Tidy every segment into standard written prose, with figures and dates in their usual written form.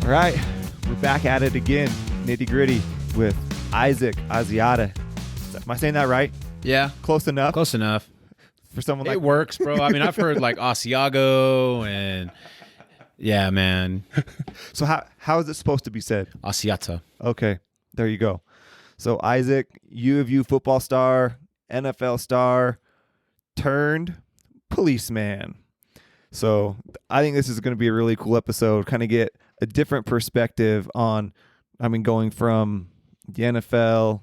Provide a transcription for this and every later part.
All right, we're back at it again, nitty gritty with Asiata. Am I saying that right? Yeah. Close enough? Close enough. For someone like it works, bro. I mean, I've heard like Asiago and yeah, man. So how is it supposed to be said? Asiata. Okay, there you go. So Isaac, U of U football star, NFL star, turned policeman. So I think this is going to be a really cool episode. Kind of get a different perspective on, going from the NFL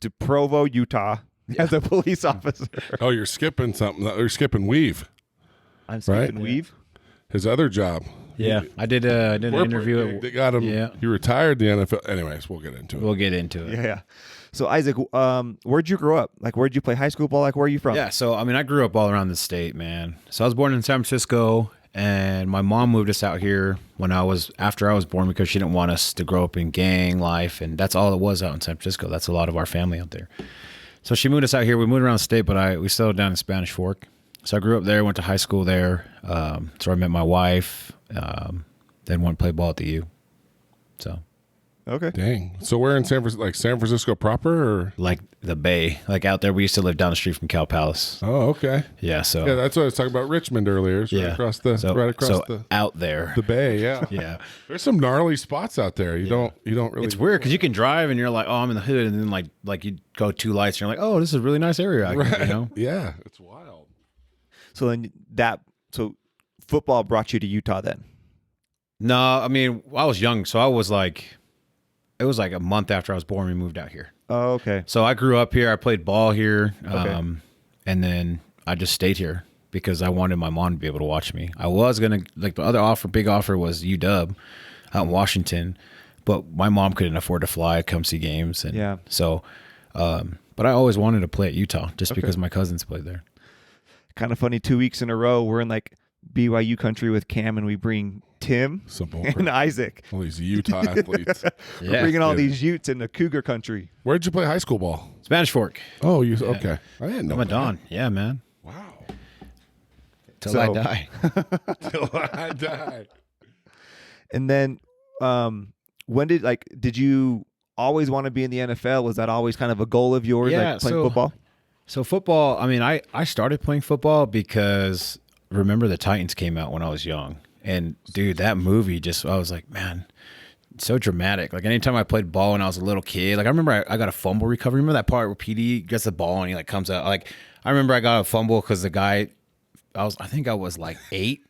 to Provo, Utah, as a police officer. Oh, you're skipping something. You're skipping Weave. I'm skipping Weave. His other job. Yeah, I did an interview. They got him. Yeah. He retired the NFL. Anyways, we'll get into it. We'll get into it. Yeah. So Isaac, where'd you grow up? Like, where'd you play high school ball? Like, where are you from? Yeah, so I mean, I grew up all around the state, man. So I was born in San Francisco, and my mom moved us out here after I was born because she didn't want us to grow up in gang life, and that's all it was out in San Francisco. That's a lot of our family out there. So she moved us out here. We moved around the state, but we settled down in Spanish Fork. So I grew up there, went to high school there. So I met my wife. Then went to play ball at the U. So. Okay. Dang. So we're in San Francisco proper, or like the Bay, like out there. We used to live down the street from Cal Palace. Oh, okay. Yeah. So yeah, that's what I was talking about. Richmond earlier. It's right across the out there. The Bay. Yeah. Yeah. There's some gnarly spots out there. You don't really. It's weird because you can drive and you're like, oh, I'm in the hood, and then like you go 2 lights, and you're like, oh, this is a really nice area. You know? Yeah, it's wild. So then football brought you to Utah then? No, I mean, I was young, so I was like, it was like a month after I was born, we moved out here. Oh, okay. So I grew up here. I played ball here, Okay. and then I just stayed here because I wanted my mom to be able to watch me. I was gonna the other big offer was UW out in Washington, but my mom couldn't afford to fly, come see games, and yeah. So, but I always wanted to play at Utah just because my cousins played there. Kind of funny. 2 weeks in a row, we're in like BYU country with Cam, and we bring Tim and Isaac. All these Utah athletes. We're bringing all these Utes into Cougar country. Where did you play high school ball? Spanish Fork. Oh, okay. I didn't know. I'm a Don. Yeah, man. Wow. Till I die. Till I die. And then, when did you always want to be in the NFL? Was that always kind of a goal of yours, Yeah, like playing football? So football, I mean, I started playing football because remember the Titans came out when I was young. And dude, that movie I was like, man, it's so dramatic. Like anytime I played ball when I was a little kid, like I remember I got a fumble recovery. Remember that part where PD gets the ball and he like comes out? Like I remember I got a fumble because the guy, I think I was like 8.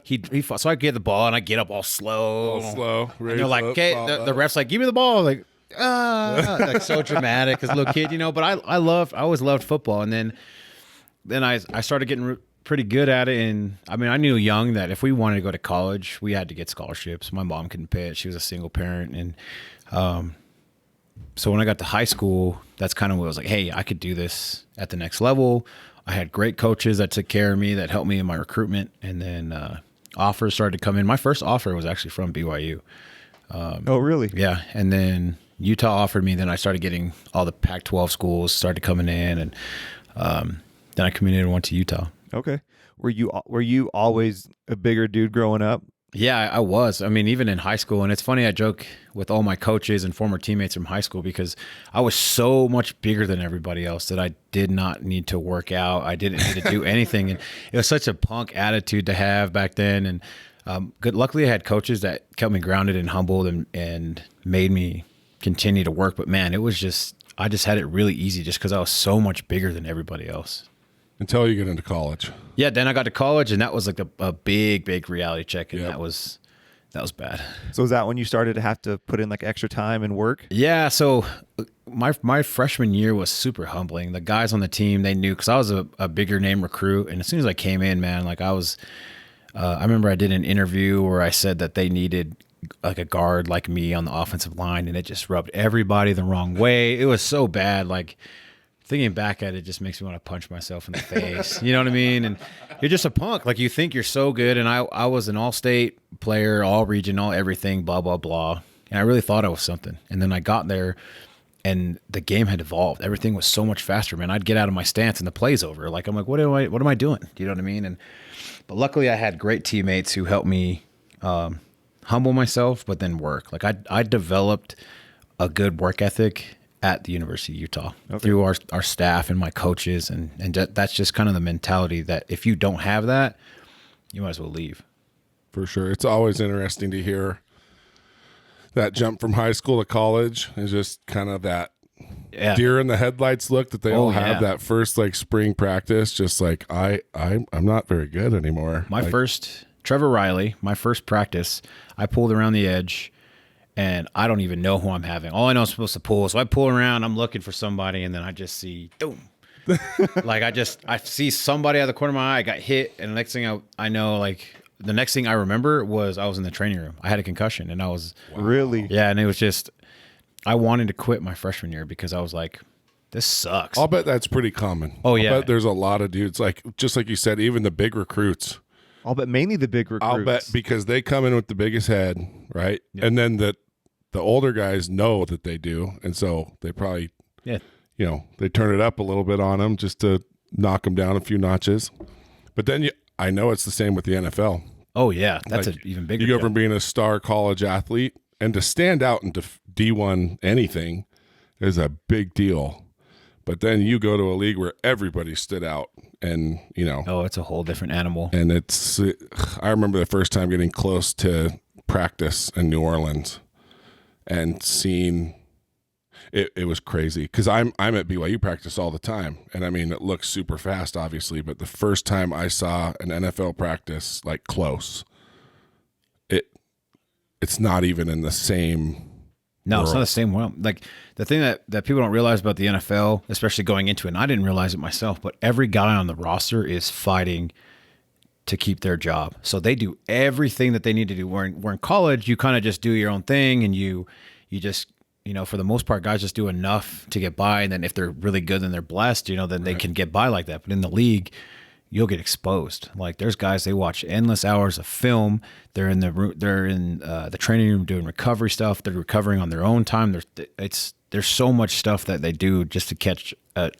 He so I get the ball and I get up all slow. And they're like, okay, the ref's like, give me the ball. Like, like so dramatic as a little kid, you know. But I always loved football. And then I started getting pretty good at it, and I mean, I knew young that if we wanted to go to college, we had to get scholarships. My mom couldn't pay it; she was a single parent, and so when I got to high school, that's kind of what I was like, hey, I could do this at the next level. I had great coaches that took care of me, that helped me in my recruitment, and then offers started to come in. My first offer was actually from BYU. Oh, really? Yeah, and then Utah offered me. Then I started getting all the Pac-12 schools started coming in, and then I committed and went to Utah. Okay. Were you always a bigger dude growing up? Yeah, I was. I mean, even in high school, and it's funny, I joke with all my coaches and former teammates from high school because I was so much bigger than everybody else that I did not need to work out. I didn't need to do anything. And it was such a punk attitude to have back then. And luckily I had coaches that kept me grounded and humbled and made me continue to work. But man, I just had it really easy just because I was so much bigger than everybody else. Until you get into college. Yeah, then I got to college, and that was like a big reality check, and that was bad. So was that when you started to have to put in like extra time and work? Yeah, so my freshman year was super humbling. The guys on the team, they knew because I was a bigger name recruit, and as soon as I came in, man, like I remember I did an interview where I said that they needed like a guard like me on the offensive line, and it just rubbed everybody the wrong way. It was so bad, like. Thinking back at it just makes me want to punch myself in the face. You know what I mean? And you're just a punk. Like you think you're so good. And I was an all-state player, all region, all everything, blah, blah, blah. And I really thought I was something. And then I got there and the game had evolved. Everything was so much faster, man. I'd get out of my stance and the play's over. Like, I'm like, what am I doing? You know what I mean? But luckily I had great teammates who helped me humble myself, but then work. Like I developed a good work ethic at the University of Utah through our staff and my coaches. And that's just kind of the mentality that if you don't have that, you might as well leave. For sure. It's always interesting to hear that jump from high school to college is just kind of that deer in the headlights look that they all have that first like spring practice. Just like, I'm not very good anymore. Trevor Riley, my first practice, I pulled around the edge. And I don't even know who I'm having. All I know I'm supposed to pull. So I pull around, I'm looking for somebody, and then I just see, boom. Like I see somebody out of the corner of my eye, I got hit, and the next thing I know, like the next thing I remember was I was in the training room. I had a concussion, and I was really, and it was just I wanted to quit my freshman year because I was like, this sucks. I'll bet that's pretty common. Oh yeah, I'll bet there's a lot of dudes like just like you said, even the big recruits. I'll bet mainly the big recruits. I'll bet because they come in with the biggest head, right? Yep. And then the older guys know that they do, and so they probably, they turn it up a little bit on them just to knock them down a few notches. But then I know it's the same with the NFL. Oh yeah, that's like, an even bigger. You go from being a star college athlete and to stand out into D1 anything is a big deal. But then you go to a league where everybody stood out, and it's a whole different animal. And I remember the first time getting close to practice in New Orleans. And seeing it was crazy because I'm at BYU practice all the time, and I mean it looks super fast, obviously. But the first time I saw an NFL practice like close, it's not even in the same. No, world. It's not the same world. Like the thing that people don't realize about the NFL, especially going into it, and I didn't realize it myself, but every guy on the roster is fighting to keep their job. So they do everything that they need to do. Where in college, you kind of just do your own thing, and you just, for the most part, guys just do enough to get by. And then if they're really good, then they're blessed, then they can get by like that. But in the league, you'll get exposed. Like there's guys, they watch endless hours of film. They're in the training room doing recovery stuff. They're recovering on their own time. There's so much stuff that they do just to catch a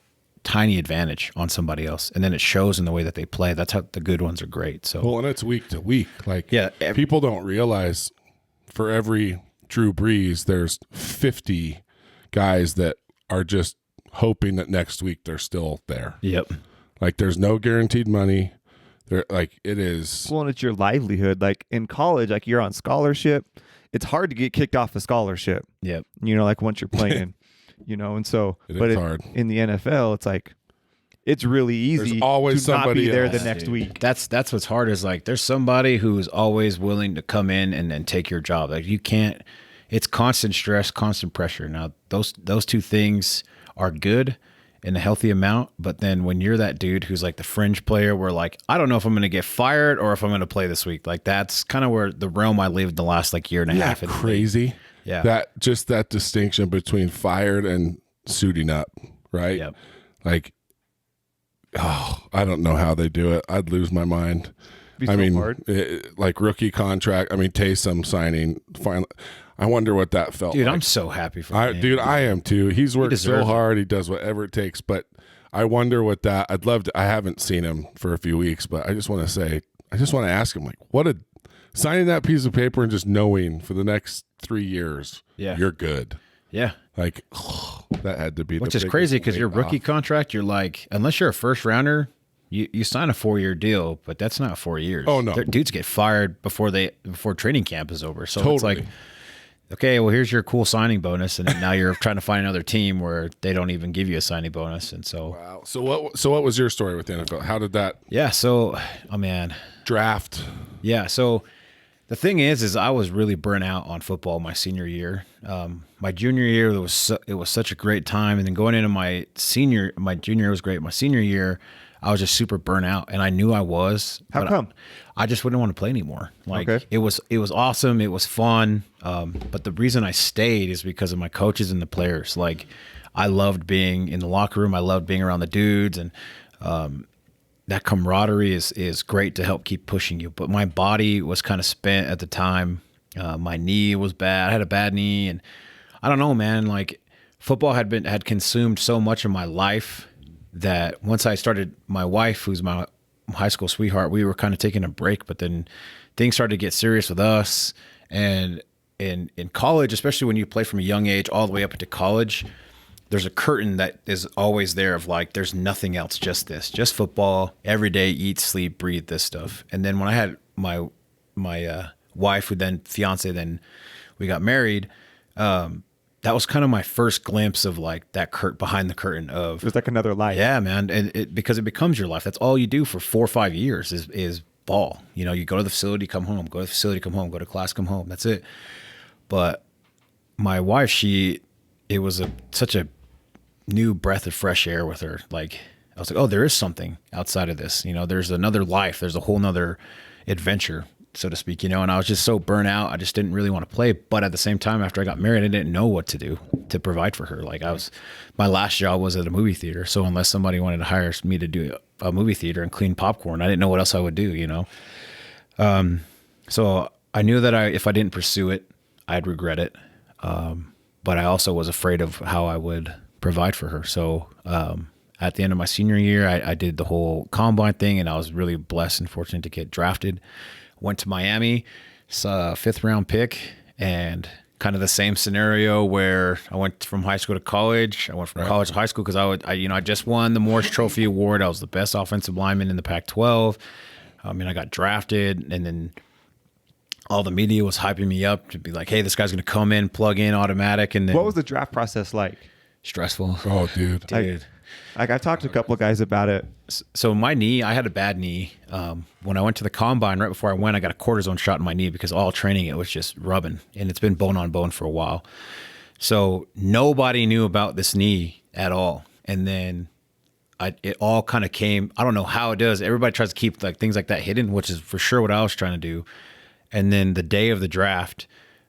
tiny advantage on somebody else, and then it shows in the way that they play. That's how the good ones are great. So and it's week to week. Like people don't realize for every Drew Brees, there's 50 guys that are just hoping that next week they're still there. Yep. Like there's no guaranteed money. There, like it is. Well, and it's your livelihood. Like in college, like you're on scholarship. It's hard to get kicked off a scholarship. Yep. Like once you're playing. And so, it's hard. In the NFL, it's like, it's really easy. There's always to not be there else. the next week. That's what's hard is like, there's somebody who's always willing to come in and then take your job. Like you can't, it's constant stress, constant pressure. Now those two things are good in a healthy amount. But then when you're that dude who's like the fringe player where like, I don't know if I'm going to get fired or if I'm going to play this week. Like that's kind of where the realm I lived the last like year and a half. Crazy. Yeah. That distinction between fired and suiting up, right? Yep. Like, I don't know how they do it. I'd lose my mind. Hard. Like rookie contract. I mean, Taysom signing. Finally, I wonder what that felt like. Dude, like. I'm so happy for him. Dude, I am too. He's worked so hard. He does whatever it takes. But I wonder what that. I'd love to. I haven't seen him for a few weeks, but I just want to ask him, like, signing that piece of paper and just knowing for the next 3 years, you're good. Yeah. Like, that had to be Which is crazy because your rookie contract, you're like, unless you're a first rounder, you sign a 4-year deal, but that's not 4 years. Oh, no. Dudes get fired before training camp is over. So totally. It's like, okay, well, here's your cool signing bonus. And then now you're trying to find another team where they don't even give you a signing bonus. And so. Wow. So what was your story with the NFL? How did that? Yeah. So, oh, man. Draft. Yeah. So. The thing is I was really burnt out on football my senior year. My junior year it was such a great time, and then going into my junior year was great. My senior year, I was just super burnt out, and I knew I was. How come? I just wouldn't want to play anymore. Like okay. It was awesome. It was fun. But the reason I stayed is because of my coaches and the players. Like I loved being in the locker room. I loved being around the dudes, and that camaraderie is great to help keep pushing you. But my body was kind of spent at the time. My knee was bad. I had a bad knee, and I don't know, man. Like football had consumed so much of my life that once I started, my wife, who's my high school sweetheart, we were kind of taking a break. But then things started to get serious with us, And in college, especially when you play from a young age all the way up into college, there's a curtain that is always there of like, there's nothing else, just this, just football every day, eat, sleep, breathe this stuff. And then when I had my wife, who then fiance, then we got married, that was kind of my first glimpse of like that behind the curtain of, There's like another life. yeah, man. And because it becomes your life. That's all you do for 4 or 5 years is ball. You know, you go to the facility, come home, go to the facility, come home, go to class, come home. That's it. But my wife, it was such a new breath of fresh air with her. Like, I was like, oh, there is something outside of this. You know, there's another life. There's a whole nother adventure, so to speak, you know, and I was just so burnt out. I just didn't really want to play. But at the same time, after I got married, I didn't know what to do to provide for her. Like, my last job was at a movie theater. So unless somebody wanted to hire me to do a movie theater and clean popcorn, I didn't know what else I would do, you know? So I knew that if I didn't pursue it, I'd regret it. But I also was afraid of how I would provide for her. So, at the end of my senior year, I did the whole combine thing, and I was really blessed and fortunate to get drafted. Went to Miami, saw a 5th round pick, and kind of the same scenario where I went from high school to college. I went from college to high school because I just won the Morris Trophy Award. I was the best offensive lineman in the Pac-12. I got drafted, and then all the media was hyping me up to be like, hey, this guy's going to come in, plug in automatic. And then What was the draft process like? Stressful. Oh, dude. Dude. Like, I talked to a couple of guys about it. So my knee, I had a bad knee. When I went to the combine, right before I went, I got a cortisone shot in my knee because all training, it was just rubbing, and it's been bone on bone for a while. So nobody knew about this knee at all. And then it all kind of came, I don't know how it does. Everybody tries to keep like things like that hidden, which is for sure what I was trying to do. And then the day of the draft,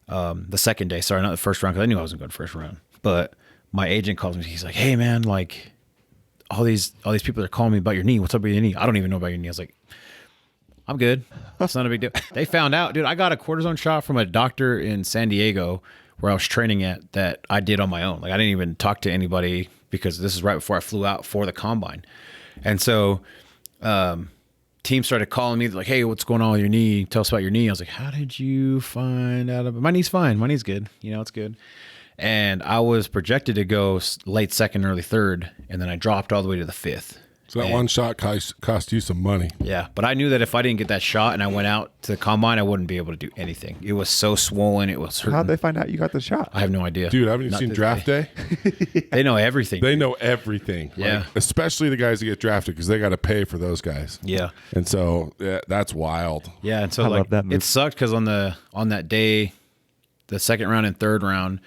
the second day, sorry, not the first round, because I knew I wasn't going to first round, but my agent calls me. He's like, hey man, like all these people are calling me about your knee. What's up with your knee? I don't even know about your knee. I was like, I'm good. It's not a big deal. They found out, dude, I got a cortisone shot from a doctor in San Diego where I was training at that I did on my own. Like, I didn't even talk to anybody because this is right before I flew out for the combine. And so, team started calling me like, hey, what's going on with your knee? Tell us about your knee. I was like, how did you find out about my knee's fine. My knee's good. You know, it's good. And I was projected to go late second, early third. And then I dropped all the way to the 5th. So that one shot cost you some money. Yeah. But I knew that if I didn't get that shot and I went out to the combine, I wouldn't be able to do anything. It was so swollen. It was hurting. How'd they find out you got the shot? I have no idea. Dude, haven't you seen Draft Day? They know everything. They know everything. Yeah. Like, especially the guys that get drafted because they got to pay for those guys. Yeah. And so that's wild. Yeah. And so I like love that move. it sucked because on that day, the second round and third round,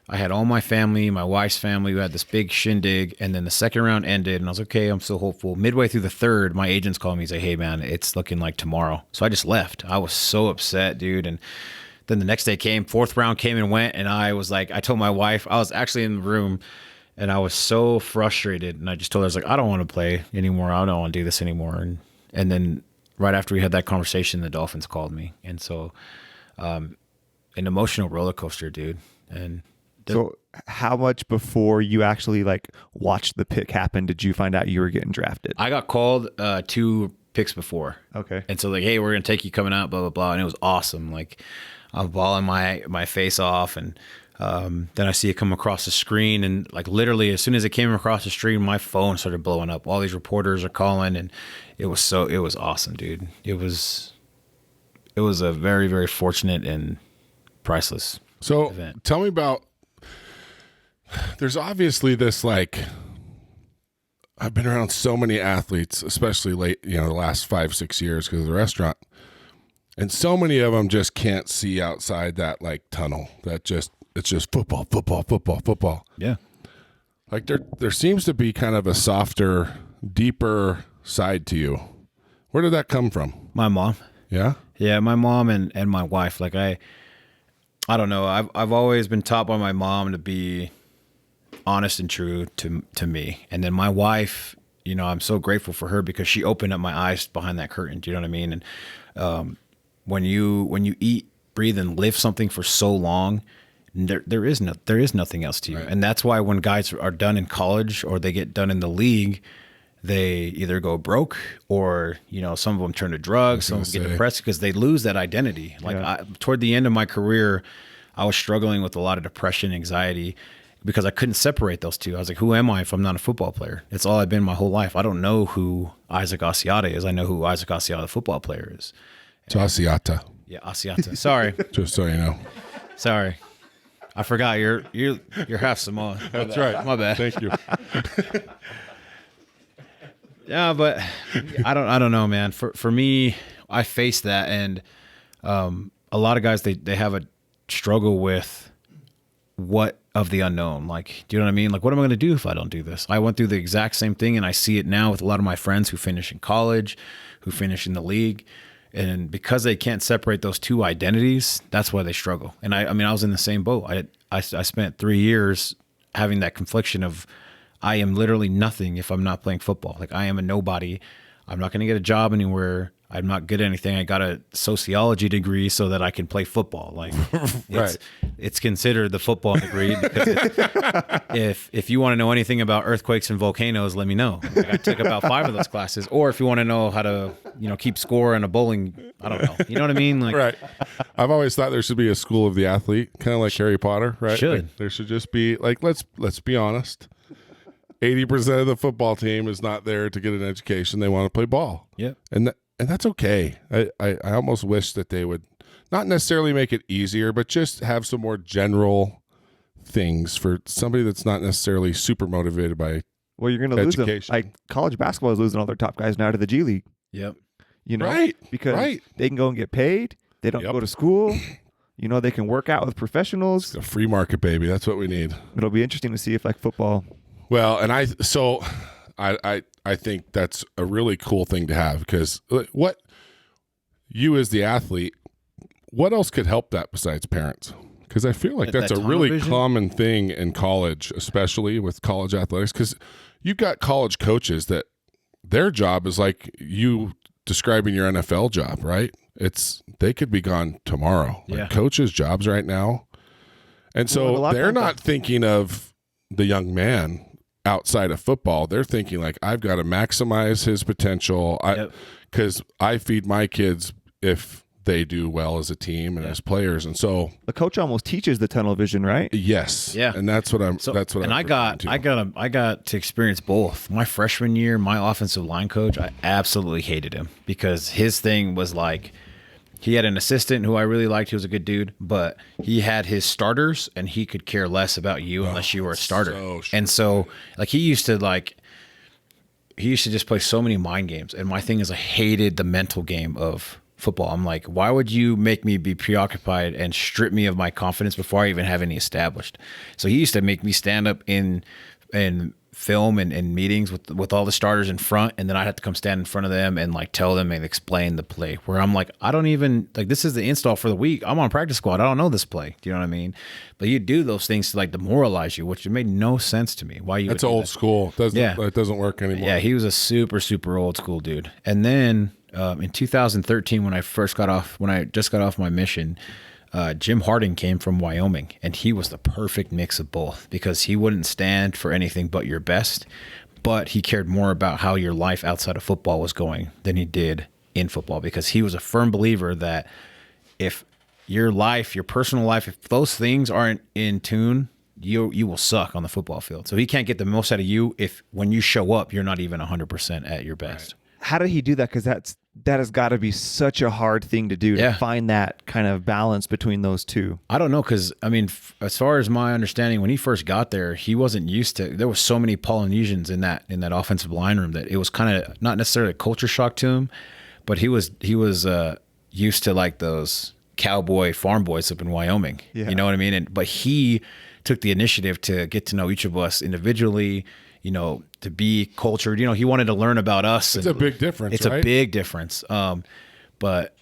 I had all my family, my wife's family. We had this big shindig, and then the second round ended, and I was like, okay, I'm still hopeful. Midway through the third, my agents called me and say, hey, man, it's looking like tomorrow. So I just left. I was so upset, dude. And then the next day came, 4th round came and went, and I was like, I told my wife, I was actually in the room, and I was so frustrated, and I just told her, I was like, I don't want to play anymore. I don't want to do this anymore. And then right after we had that conversation, the Dolphins called me. And so an emotional roller coaster, dude. And So how much before you actually like watched the pick happen did you find out you were getting drafted? I got called 2 picks before. Okay. And so like, hey, we're going to take you coming out, blah, blah, blah. And it was awesome. Like, I'm balling my face off. And then I see it come across the screen. And like literally as soon as it came across the screen, my phone started blowing up. All these reporters are calling. And it was awesome, dude. It was a very, very fortunate and priceless event. Tell me about, there's obviously this, like, I've been around so many athletes, especially late, the last 5-6 years because of the restaurant. And so many of them just can't see outside that like tunnel it's just football, football, football, football. Yeah. Like there seems to be kind of a softer, deeper side to you. Where did that come from? My mom. Yeah. Yeah. My mom and my wife, like I don't know. I've always been taught by my mom to be honest and true to me. And then my wife, I'm so grateful for her because she opened up my eyes behind that curtain. Do you know what I mean? And when you eat, breathe, and live something for so long, there is nothing else to you. Right. And that's why when guys are done in college or they get done in the league, they either go broke or, you know, some of them turn to drugs, some of them get depressed because they lose that identity. Like toward the end of my career, I was struggling with a lot of depression, anxiety, because I couldn't separate those two. I was like, who am I if I'm not a football player? It's all I've been my whole life. I don't know who Isaac Asiata is. I know who Isaac Asiata, the football player, is. It's Asiata. Yeah, Asiata. Sorry. Just so you know. Sorry. I forgot you're half Samoan. That's right. My bad. Thank you. Yeah, but I don't know, man. For me, I faced that, and a lot of guys they have a struggle with what of the unknown. Like, do you know what I mean? Like, what am I going to do if I don't do this? I went through the exact same thing, and I see it now with a lot of my friends who finish in college, who finish in the league. And because they can't separate those two identities, that's why they struggle. And I mean, I was in the same boat. I spent 3 years having that confliction of, I am literally nothing if I'm not playing football. Like, I am a nobody. I'm not going to get a job anywhere. I'm not good at anything. I got a sociology degree so that I can play football. Like, it's considered the football degree because if you want to know anything about earthquakes and volcanoes, let me know. Like, I took about 5 of those classes. Or if you want to know how to, you know, keep score in a bowling, I don't know. You know what I mean? Like, right. I've always thought there should be a school of the athlete, kind of like Harry Potter, right? Should. Like, there should just be like, let's be honest. 80% of the football team is not there to get an education. They want to play ball. Yep. And that's okay. I almost wish that they would not necessarily make it easier, but just have some more general things for somebody that's not necessarily super motivated by Well, you're going to lose them. education. Like, college basketball is losing all their top guys now to the G League. Yep. You know, Right, because right. they can go and get paid. They don't Yep. go to school. You know, they can work out with professionals. It's a free market, baby. That's what we need. It'll be interesting to see if, like, football. Well, and I think that's a really cool thing to have, because what you as the athlete, what else could help that besides parents? Because I feel like that's That a really tunnel vision? common thing in college, especially with college athletics, because you've got college coaches that their job is like you describing your NFL job, right? They could be gone tomorrow. Yeah. Like coaches' jobs right now. And Well, a so lot of they're times not thinking of the young man outside of football. They're thinking like, I've got to maximize his potential because I feed my kids if they do well as a team and as players. And so The coach almost teaches the tunnel vision, right? yes. Yeah. And that's what I'm I got to experience both. My freshman year, my offensive line coach, I absolutely hated him because his thing was like, he had an assistant who I really liked. He was a good dude, but he had his starters and he could care less about you unless you were a starter. so true. And so like he used to just play so many mind games. And my thing is I hated the mental game of football. I'm like, why would you make me be preoccupied and strip me of my confidence before I even have any established? So he used to make me stand up in film and meetings with all the starters in front, and then I'd have to come stand in front of them and like tell them and explain the play, where I'm like, I don't even like, this is the install for the week. I'm on practice squad. I don't know this play. Do you know what I mean? But you do those things to like demoralize you, which made no sense to me. Why you? That's would do old that. school. It doesn't work anymore. Yeah, he was a super, super old school dude. And then in 2013, when I just got off my mission, Jim Harding came from Wyoming, and he was the perfect mix of both because he wouldn't stand for anything but your best, but he cared more about how your life outside of football was going than he did in football, because he was a firm believer that if your life, your personal life, if those things aren't in tune, you will suck on the football field. So he can't get the most out of you if when you show up, you're not even 100% at your best. Right. How did he do that? Because that has got to be such a hard thing to do, to find that kind of balance between those two. I don't know, because I mean, as far as my understanding, when he first got there, he wasn't used to. There were so many Polynesians in that offensive line room that it was kind of not necessarily a culture shock to him, but he was used to like those cowboy farm boys up in Wyoming. Yeah. You know what I mean? But he took the initiative to get to know each of us individually. You know, to be cultured. You know, he wanted to learn about us. It's a big difference. It's right? a big difference. But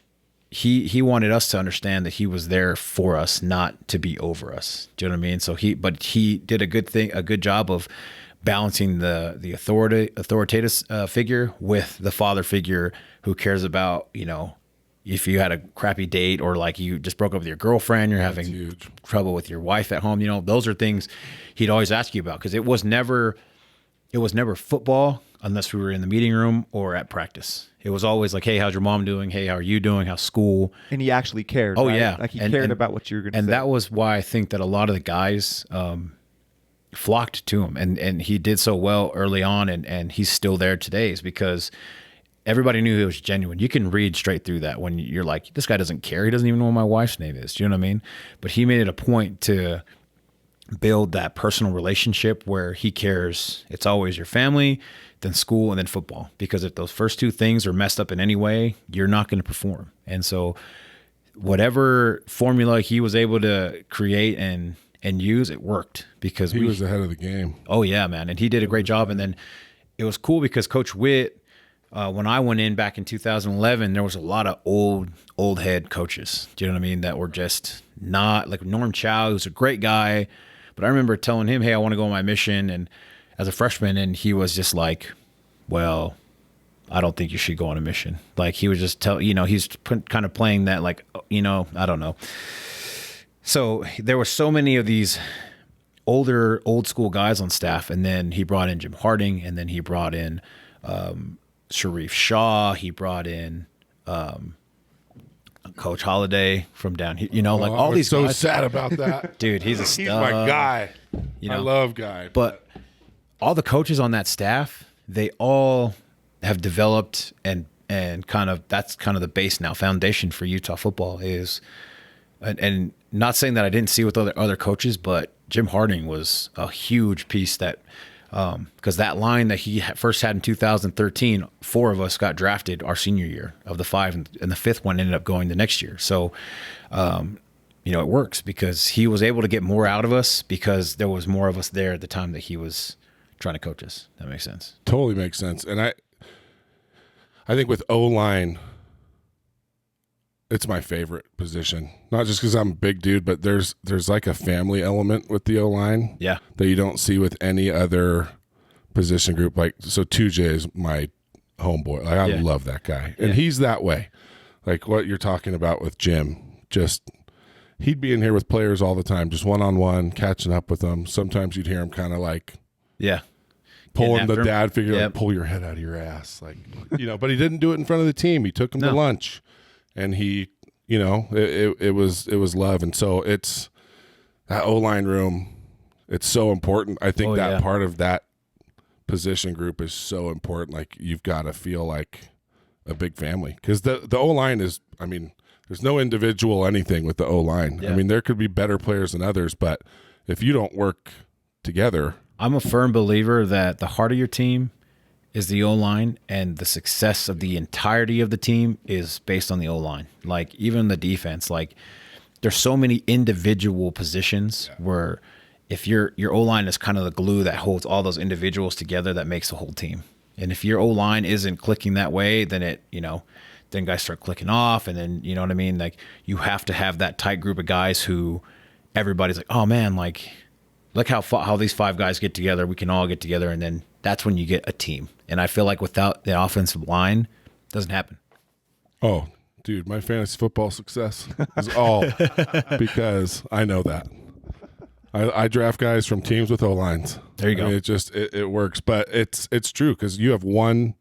he wanted us to understand that he was there for us, not to be over us. Do you know what I mean? So he did a good job of balancing the authoritative figure with the father figure who cares about, you know, if you had a crappy date or like you just broke up with your girlfriend, you're having trouble with your wife at home. You know, those are things he'd always ask you about, because it was never football. unless we were in the meeting room or at practice. It was always like, hey, how's your mom doing? Hey, how are you doing? How's school? And he actually cared. Oh, right? yeah. Like he cared about what you were going to say. And that was why I think that a lot of the guys flocked to him. And he did so well early on, and he's still there today, is because everybody knew he was genuine. You can read straight through that when you're like, this guy doesn't care. He doesn't even know what my wife's name is. Do you know what I mean? But he made it a point to build that personal relationship where he cares. It's always your family, then school, and then football. Because if those first two things are messed up in any way, you're not going to perform. And so whatever formula he was able to create and use, it worked, because He was ahead of the game. Oh yeah, man. And he did a great job. And then it was cool because Coach Witt, when I went in back in 2011, there was a lot of old head coaches. Do you know what I mean? That were just not like Norm Chow, who's a great guy. But I remember telling him, hey, I want to go on my mission, and as a freshman, and he was just like, well, I don't think you should go on a mission. Like he was just he's kind of playing that like, I don't know. So there were so many of these old school guys on staff, and then he brought in Jim Harding, and then he brought in Sharif Shaw. He brought in Coach Holiday from down here. Like all these so guys. sad about that. Dude, he's a stud. He's my guy. I love Guy. But all the coaches on that staff, they all have developed and kind of that's kind of the base now, foundation for Utah football is, and not saying that I didn't see with other coaches, but Jim Harding was a huge piece that, because that line that he first had in 2013, 4 of us got drafted our senior year of the 5, and the 5th one ended up going the next year. So, it works because he was able to get more out of us because there was more of us there at the time that he was trying to coach us. That makes sense. Totally makes sense. And I think with O-line, it's my favorite position. Not just because I'm a big dude, but there's like a family element with the O-line. Yeah. That you don't see with any other position group. Like, so 2J is my homeboy. Like, I love that guy. And he's that way. Like what you're talking about with Jim. Just, he'd be in here with players all the time, just one-on-one, catching up with them. Sometimes you'd hear him kind of like, pulling the dad figure, like, pull your head out of your ass. Like, but he didn't do it in front of the team. He took him to lunch. And he, it was love. And so it's that O-line room. It's so important. I think part of that position group is so important. Like, you've got to feel like a big family, because the O-line is, there's no individual anything with the O-line. Yeah. There could be better players than others, but if you don't work together. I'm a firm believer that the heart of your team is the O-line, and the success of the entirety of the team is based on the O-line. Like, even the defense, like, there's so many individual positions where if your O-line is kind of the glue that holds all those individuals together, that makes the whole team. And if your O-line isn't clicking that way, then then guys start clicking off, and then, you know what I mean? Like, you have to have that tight group of guys who everybody's like, oh man, like how these 5 guys get together, we can all get together, and then that's when you get a team. And I feel like without the offensive line, it doesn't happen. Oh, dude, my fantasy football success is all because I know that. I draft guys from teams with O-lines. There you go. It works. But it's true, because you have one,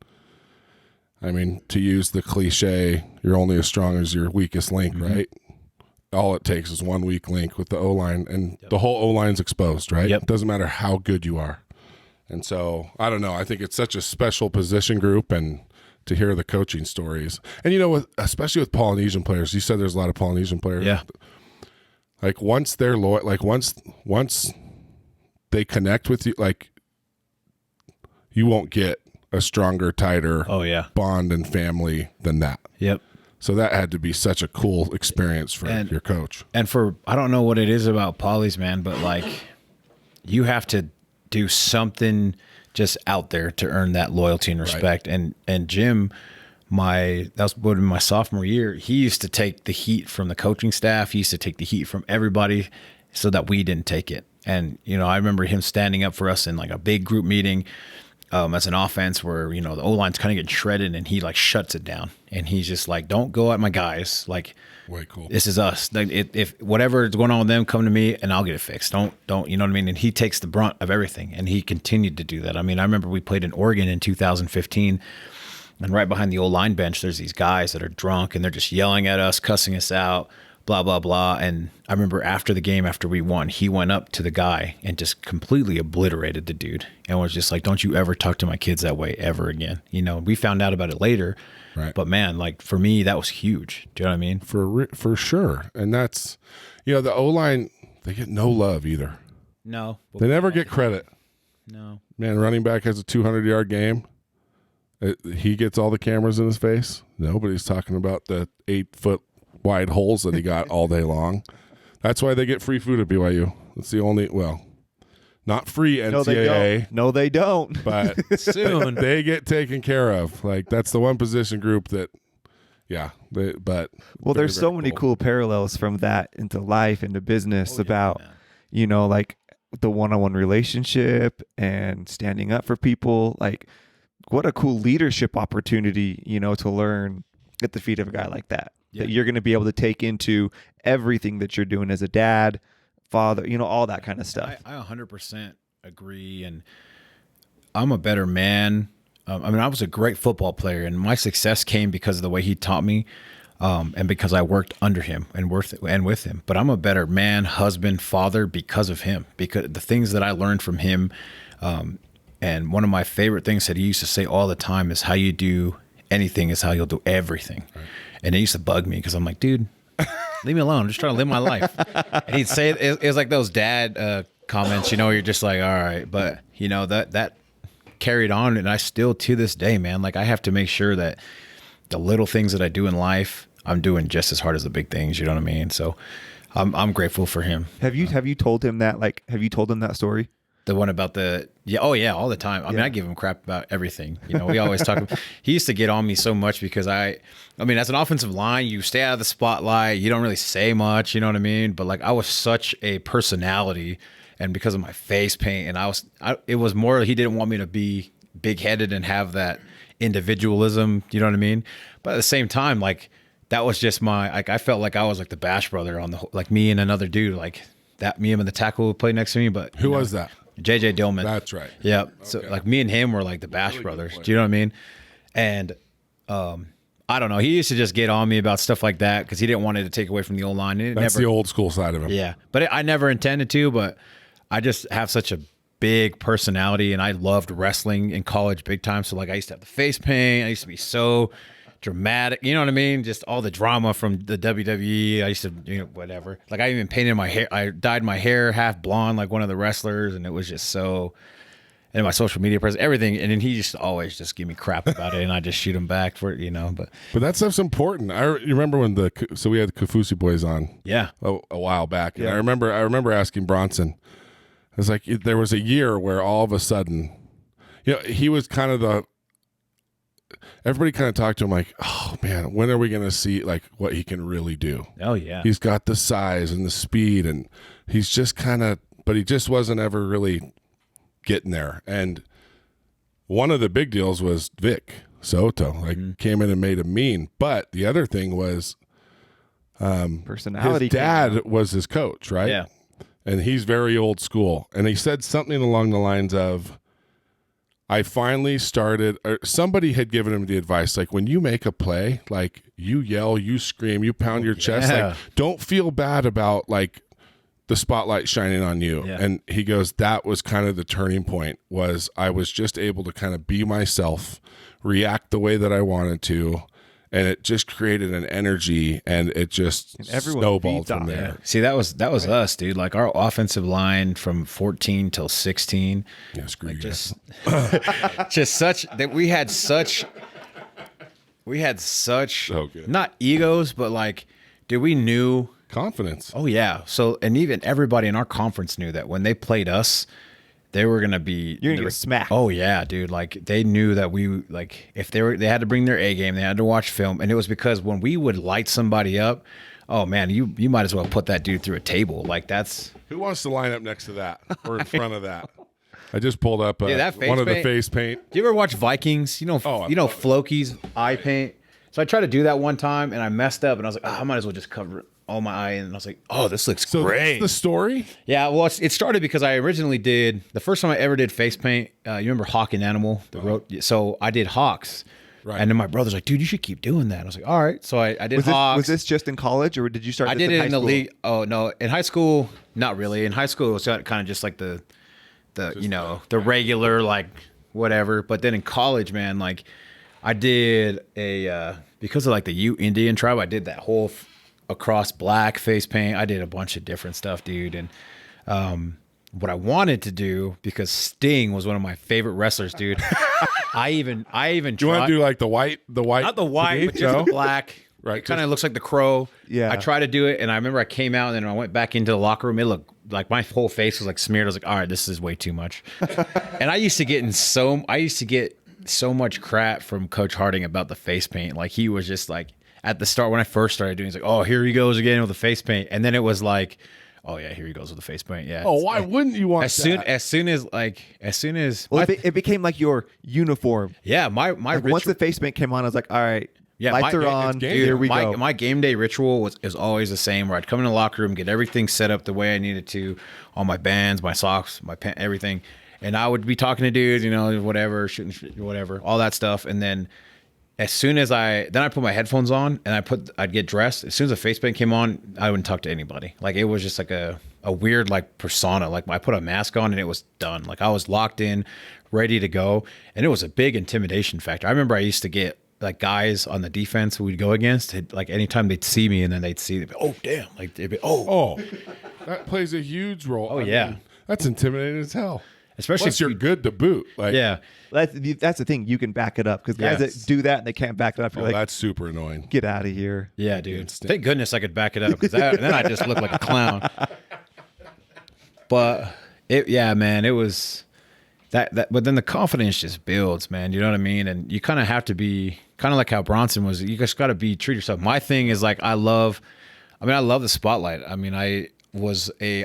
to use the cliche, you're only as strong as your weakest link, right? All it takes is one weak link with the O-line, and the whole O-line's exposed, right? Yep. It doesn't matter how good you are. And so, I don't know. I think it's such a special position group, and to hear the coaching stories. And, especially with Polynesian players, you said there's a lot of Polynesian players. Yeah. Like, once they're loyal, like, once they connect with you, like, you won't get a stronger, tighter bond and family than that. Yep. So that had to be such a cool experience for your coach. And I don't know what it is about polys, man, but like, you have to do something just out there to earn that loyalty and respect. Right. And Jim, that was my sophomore year, he used to take the heat from the coaching staff. He used to take the heat from everybody so that we didn't take it. And, I remember him standing up for us in like a big group meeting. as an offense where, the O-line's kind of getting shredded and he like shuts it down. And he's just like, don't go at my guys. Like, Way cool. this is us. Like, if whatever is going on with them, come to me and I'll get it fixed. Don't, you know what I mean? And he takes the brunt of everything. And he continued to do that. I mean, I remember we played in Oregon in 2015 and right behind the O-line bench, there's these guys that are drunk and they're just yelling at us, cussing us out, blah, blah, blah. And I remember after the game, after we won, he went up to the guy and just completely obliterated the dude and was just like, don't you ever talk to my kids that way ever again. We found out about it later, right? But man, like for me, that was huge. Do you know what I mean? For sure. And that's, the O-line, they get no love either. No. They never get credit. No. Man, running back has a 200-yard game. He gets all the cameras in his face. Nobody's talking about the 8-foot wide holes that he got all day long. That's why they get free food at BYU. That's the only, not free NCAA. No, they don't. But soon they get taken care of. Like, that's the one position group that, there's so many cool parallels from that into life, into business about, like the one-on-one relationship and standing up for people. Like, what a cool leadership opportunity, to learn at the feet of a guy like that. That you're going to be able to take into everything that you're doing as a dad, father, all that kind of stuff. I 100% agree. And I'm a better man. I was a great football player and my success came because of the way he taught me and because I worked under him and with him. But I'm a better man, husband, father because of him, because the things that I learned from him. And one of my favorite things that he used to say all the time is how you do anything is how you'll do everything. Right. And it used to bug me because I'm like, dude, leave me alone. I'm just trying to live my life. And he'd say it was like those dad comments, you're just like, all right. But, that carried on. And I still, to this day, man, like I have to make sure that the little things that I do in life, I'm doing just as hard as the big things. You know what I mean? So I'm grateful for him. Have you told him that? Like, have you told him that story? The one about all the time. I mean, I give him crap about everything. We always talk. He used to get on me so much because I mean, as an offensive line, you stay out of the spotlight. You don't really say much. You know what I mean? But like, I was such a personality, and because of my face paint, and it was more he didn't want me to be big headed and have that individualism. You know what I mean? But at the same time, like that was just I felt like I was like the Bash brother on like me and another dude like that. Me and the tackle would play next to me. But who was that? JJ Dillman. That's right. Yeah. Okay. So like me and him were like the Bash brothers. Do you know what I mean? And I don't know. He used to just get on me about stuff like that because he didn't want it to take away from the old line. That's the old school side of him. Yeah. But I never intended to, but I just have such a big personality and I loved wrestling in college big time. So like I used to have the face paint. I used to be so dramatic, you know what I mean? Just all the drama from the WWE. I used to, whatever. Like I even painted my hair. I dyed my hair half blonde like one of the wrestlers, and it was just so. And my social media presence, everything, and then he just always just give me crap about it, and I just shoot him back for it, But that stuff's important. You remember when we had the Kafusi boys on, a while back, and I remember asking Bronson. I was like, there was a year where all of a sudden, he was kind of everybody kind of talked to him like, oh man, when are we going to see like what he can really do? Oh yeah. He's got the size and the speed and he's just but he just wasn't ever really getting there. And one of the big deals was Vic Soto, came in and made him mean. But the other thing was, personality. His dad was his coach, right? Yeah. And he's very old school. And he said something along the lines of, I finally started, or somebody had given him the advice, like when you make a play, like you yell, you scream, you pound your chest, like don't feel bad about like the spotlight shining on you. Yeah. And he goes, that was kind of the turning point, was I was just able to kind of be myself, react the way that I wanted to. And it just created an energy, and it just snowballed from there. Yeah. See, that was us, dude. Like our offensive line from 14 till 16. Yeah, screw like you. Just such that we had such so good. Not egos, but like, dude, we knew confidence. Oh yeah. So, and even everybody in our conference knew that when they played us, they were gonna be. You're gonna get smacked. Oh yeah, dude. Like they knew that we like if they had to bring their A game, they had to watch film, and it was because when we would light somebody up, oh man, you might as well put that dude through a table. Like that's who wants to line up next to that or in front of that. I just pulled up that face one of the paint- face paint. Do you ever watch Vikings? You know, Oh, I you know love it. Floki's eye paint. So I tried to do that one time and I messed up and I was like, I might as well just cover all my eye. And I was like, oh, this looks So great. that's the story. Yeah, well, it started because I originally did the first time I ever did face paint. You remember Hawk and Animal? So I did Hawks, Right. And then my brother's like, "Dude, you should keep doing that." I was like, "All right." So I did Hawks. Was this just in college, or did you start? I this did in it high in the school? league. Oh no, in high school, not really. In high school, it was kind of just like the the regular like whatever. But then in college, man, like I did a because of like the Ute Indian tribe, I did that whole across black face paint. I did a bunch of different stuff, dude, and what I wanted to do, because Sting was one of my favorite wrestlers, dude. I even Do you want to do like the white, not the white, but just No? the black. Right, It kind of looks like the Crow. Yeah. I tried to do it, and I remember I came out, and then I went back into the locker room. It looked like my whole face was like smeared. I was like, all right, this is way too much. And I used to get so much crap from Coach Harding about the face paint. Like he was just like at the start when I first started doing, he's like, oh, here he goes again with the face paint, and then it was like, oh yeah, here he goes with the face paint. Yeah. Oh, why wouldn't you want As soon that? as Well, it became like your uniform. yeah, my Like once the face paint came on, I was like, all right, Yeah, lights are it's on. game Here day. we go. My game day ritual is always the same. Where I'd come in the locker room, get everything set up the way I needed to, all my bands, my socks, my pen, everything, and I would be talking to dudes, whatever, shooting, whatever, all that stuff, and then as soon as I put my headphones on and I'd get dressed. As soon as the face paint came on, I wouldn't talk to anybody. Like it was just like a weird like persona. Like I put a mask on and it was done. Like I was locked in, ready to go, and it was a big intimidation factor. I remember I used to get like guys on the defense who we'd go against, like anytime they'd see me and then they'd see, oh damn, like they'd be, Oh, that plays a huge role. Oh, yeah. That's intimidating as hell. Especially Plus if you're you- good to boot. Like, yeah. That's the thing. You can back it up because guys Yes. that do that and they can't back it up, you're Oh, like, that's super annoying. get out of here. Yeah, dude. Thank goodness I could back it up because then I just look like a clown. But man, it was that. But then the confidence just builds, man. You know what I mean? And you kind of have to be kind of like how Bronson was. You just got to treat yourself. My thing is like I love the spotlight. I mean, I was a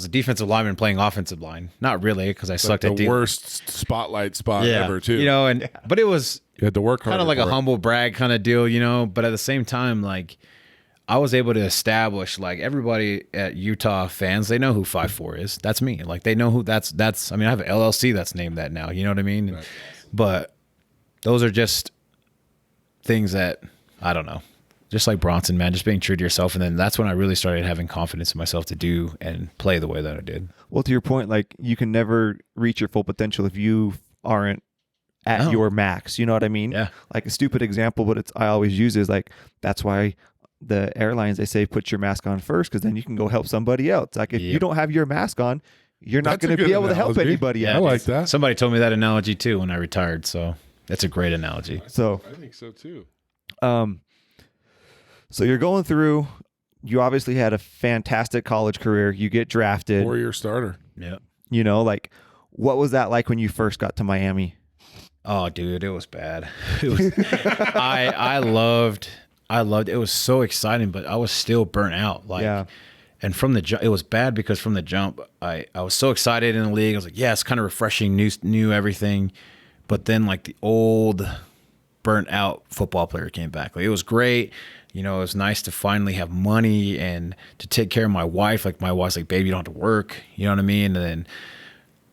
defensive lineman playing offensive line. Not really, because I sucked The at worst spotlight spot ever, too. But it was You had to work hard. kind of like a humble brag kind of deal, but at the same time, like I was able to establish, like everybody at Utah fans, they know who 5'4" is. That's me. Like they know who that's. I mean, I have an LLC that's named that now. You know what I mean? Right. But those are just things that I don't know. Just like Bronson, man, just being true to yourself, and then that's when I really started having confidence in myself to do and play the way that I did. Well, to your point, like you can never reach your full potential if you aren't at No. your max. You know what I mean? Yeah. Like a stupid example, but I always use is like that's why the airlines, they say put your mask on first because then you can go help somebody else. Like if you Yep. don't have your mask on, you're not That's a going to good be able to help analogy. anybody Yeah, I else. like that. Somebody told me that analogy too when I retired, so that's a great analogy. So, I think so, too. so you're going through. You obviously had a fantastic college career. You get drafted. Four-year starter. Yeah. You know, like what was that like when you first got to Miami? Oh, dude, it was bad. It was. I loved. It was so exciting, but I was still burnt out. Like, Yeah. And from the jump, it was bad because from the jump, I was so excited in the league. I was like, yeah, it's kind of refreshing, new everything. But then like the old, burnt out football player came back. Like it was great. It was nice to finally have money and to take care of my wife. Like my wife's like, baby, you don't have to work. You know what I mean?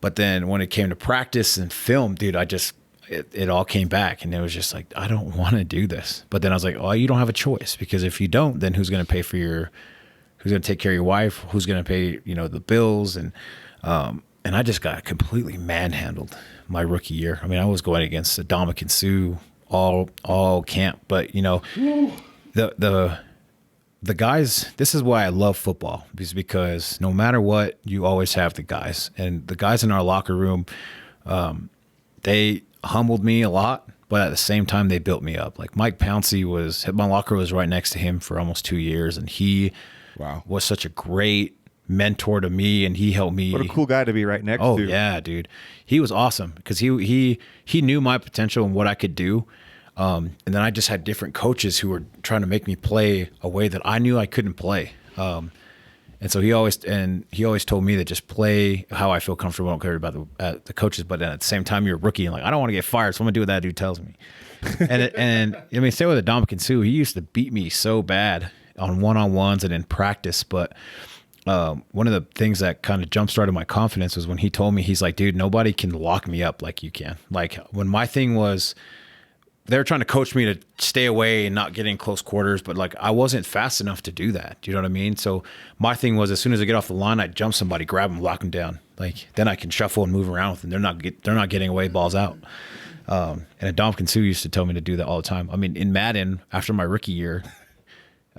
But then when it came to practice and film, dude, it all came back and it was just like, I don't want to do this. But then I was like, oh, you don't have a choice, because if you don't, then who's going to pay for who's going to take care of your wife? Who's going to pay, the bills? And I just got completely manhandled my rookie year. I mean, I was going against Dominican Sue all camp, but the guys, this is why I love football, because no matter what, you always have the guys, and the guys in our locker room, they humbled me a lot, but at the same time, they built me up. Like Mike Pouncey my locker was right next to him for almost 2 years, and he was such a great mentor to me, and he helped me. What a cool guy to be right next Oh to. yeah, dude. He was awesome because he knew my potential and what I could do. And then I just had different coaches who were trying to make me play a way that I knew I couldn't play. And so he always told me to just play how I feel comfortable. I don't care about the coaches, but at the same time, you're a rookie and like I don't want to get fired, so I'm gonna do what that dude tells me. and I mean, same with Dominican Sue. He used to beat me so bad on one-on-ones and in practice, but one of the things that kind of jump-started my confidence was when he told me, he's like, dude, nobody can lock me up like you can. Like when my thing was, they were trying to coach me to stay away and not get in close quarters, but like I wasn't fast enough to do that. Do you know what I mean? So my thing was, as soon as I get off the line, I'd jump somebody, grab them, lock them down. Like then I can shuffle and move around with them. They're not getting away balls out. And Dominican Sue used to tell me to do that all the time. I mean, in Madden, after my rookie year,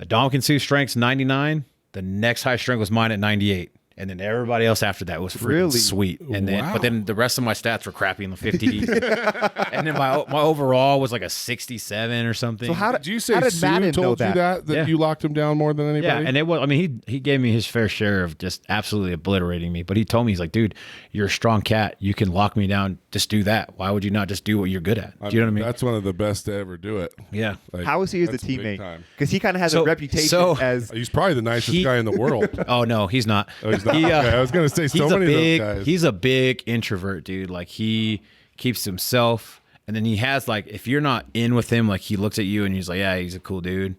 Dominican Sue strength's 99. The next high strength was mine at 98. And then everybody else after that was freaking Really? sweet. And then, Wow. but then the rest of my stats were crappy in the 50s. And then my overall was like a 67 or something. So how Did you say how did Sue Madden know told you that Yeah. you locked him down more than anybody? Yeah, and it was. I mean, he gave me his fair share of just absolutely obliterating me. But he told me, he's like, dude, you're a strong cat. You can lock me down. Just do that. Why would you not just do what you're good at? Do you know what I mean? That's one of the best to ever do it. Yeah. Like, How is he as a that's big teammate? time. Because he kind of has So- a reputation so- as He's probably the nicest He- guy in the world. Oh no, he's not. Oh, he's not? He, Okay, I was gonna say so he's many a big. of those guys. He's a big introvert, dude. Like he keeps to himself, and then he has like, if you're not in with him, like he looks at you and he's like, yeah, he's a cool dude.